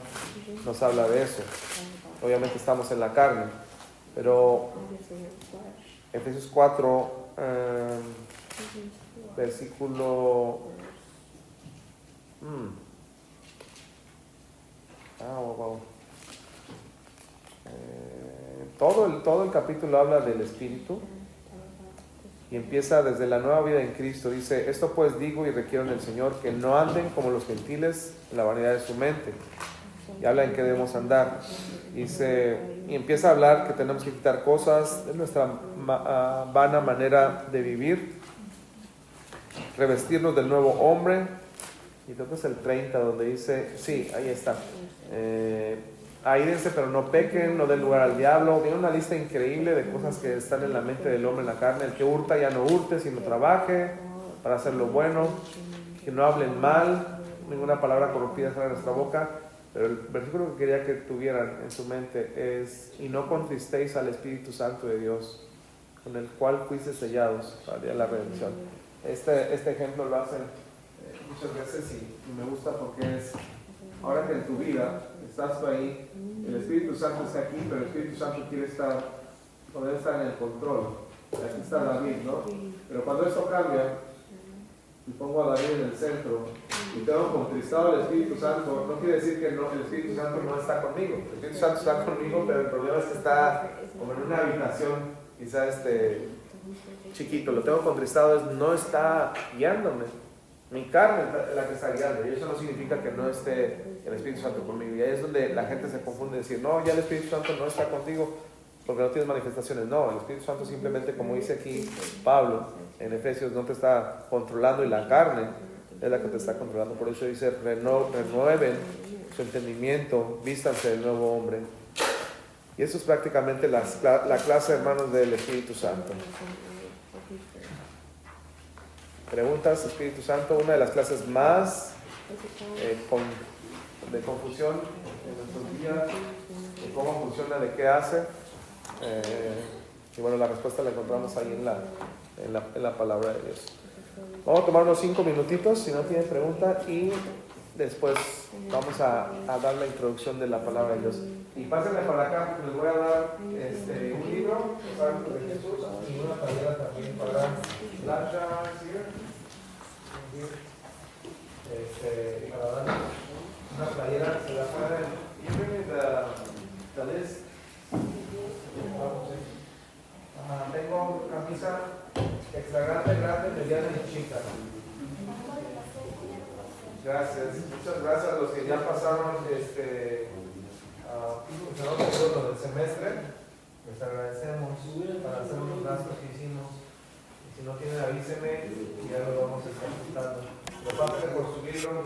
nos habla de eso. Obviamente estamos en la carne, pero Efesios 4, versículo... wow. Todo el capítulo habla del Espíritu y empieza desde la nueva vida en Cristo. Dice: esto pues digo y requiero en el Señor, que no anden como los gentiles en la vanidad de su mente. Y habla en qué debemos andar. Dice, y empieza a hablar que tenemos que quitar cosas de nuestra vana manera de vivir, revestirnos del nuevo hombre. Y creo que es el 30 donde dice, sí, ahí está, aírense pero no pequen, no den lugar al diablo. Viene una lista increíble de cosas que están en la mente del hombre, en la carne. El que hurta ya no hurte, sino trabaje para hacer lo bueno, que no hablen mal, ninguna palabra corrompida sale de nuestra boca. Pero el versículo que quería que tuvieran en su mente es: y no contristéis al Espíritu Santo de Dios, con el cual fuiste sellados para el día de la redención. Este ejemplo lo hacen muchas veces y me gusta porque es, ahora que en tu vida estás tú ahí, el Espíritu Santo está aquí, pero el Espíritu Santo quiere poder estar en el control. Aquí está David, ¿no? Pero cuando esto cambia y pongo a David en el centro y tengo contristado al Espíritu Santo, no quiere decir que el Espíritu Santo no está conmigo. El Espíritu Santo está conmigo, pero el problema es que está como en una habitación, quizás chiquito. Lo tengo contristado, no está guiándome. Mi carne es la que está guiando, y eso no significa que no esté el Espíritu Santo conmigo. Y ahí es donde la gente se confunde, decir, no, ya el Espíritu Santo no está contigo porque no tienes manifestaciones. No, el Espíritu Santo simplemente, como dice aquí Pablo en Efesios, no te está controlando, y la carne es la que te está controlando. Por eso dice, renueven su entendimiento, vístanse del nuevo hombre. Y eso es prácticamente la clase, hermanos, del Espíritu Santo. Preguntas, Espíritu Santo, una de las clases más de confusión en nuestros días, de cómo funciona, de qué hace. Y bueno, la respuesta la encontramos ahí en la palabra de Dios. Vamos a tomar unos 5 minutitos, si no tienen pregunta, y después vamos a dar la introducción de la palabra de Dios. Y pásenme para acá porque les voy a dar un libro, Santo de Jesús, y una playera también para Lasha, para dar una playera. Se la pueden ir the list. Tengo camisa extra grande, mediana y chica. Gracias, muchas gracias a los que ya pasaron lo del semestre. Les agradecemos para hacer los gastos que hicimos. Y si no tienen, avísenme y ya lo vamos a estar juntando. Lo pasen por su libro.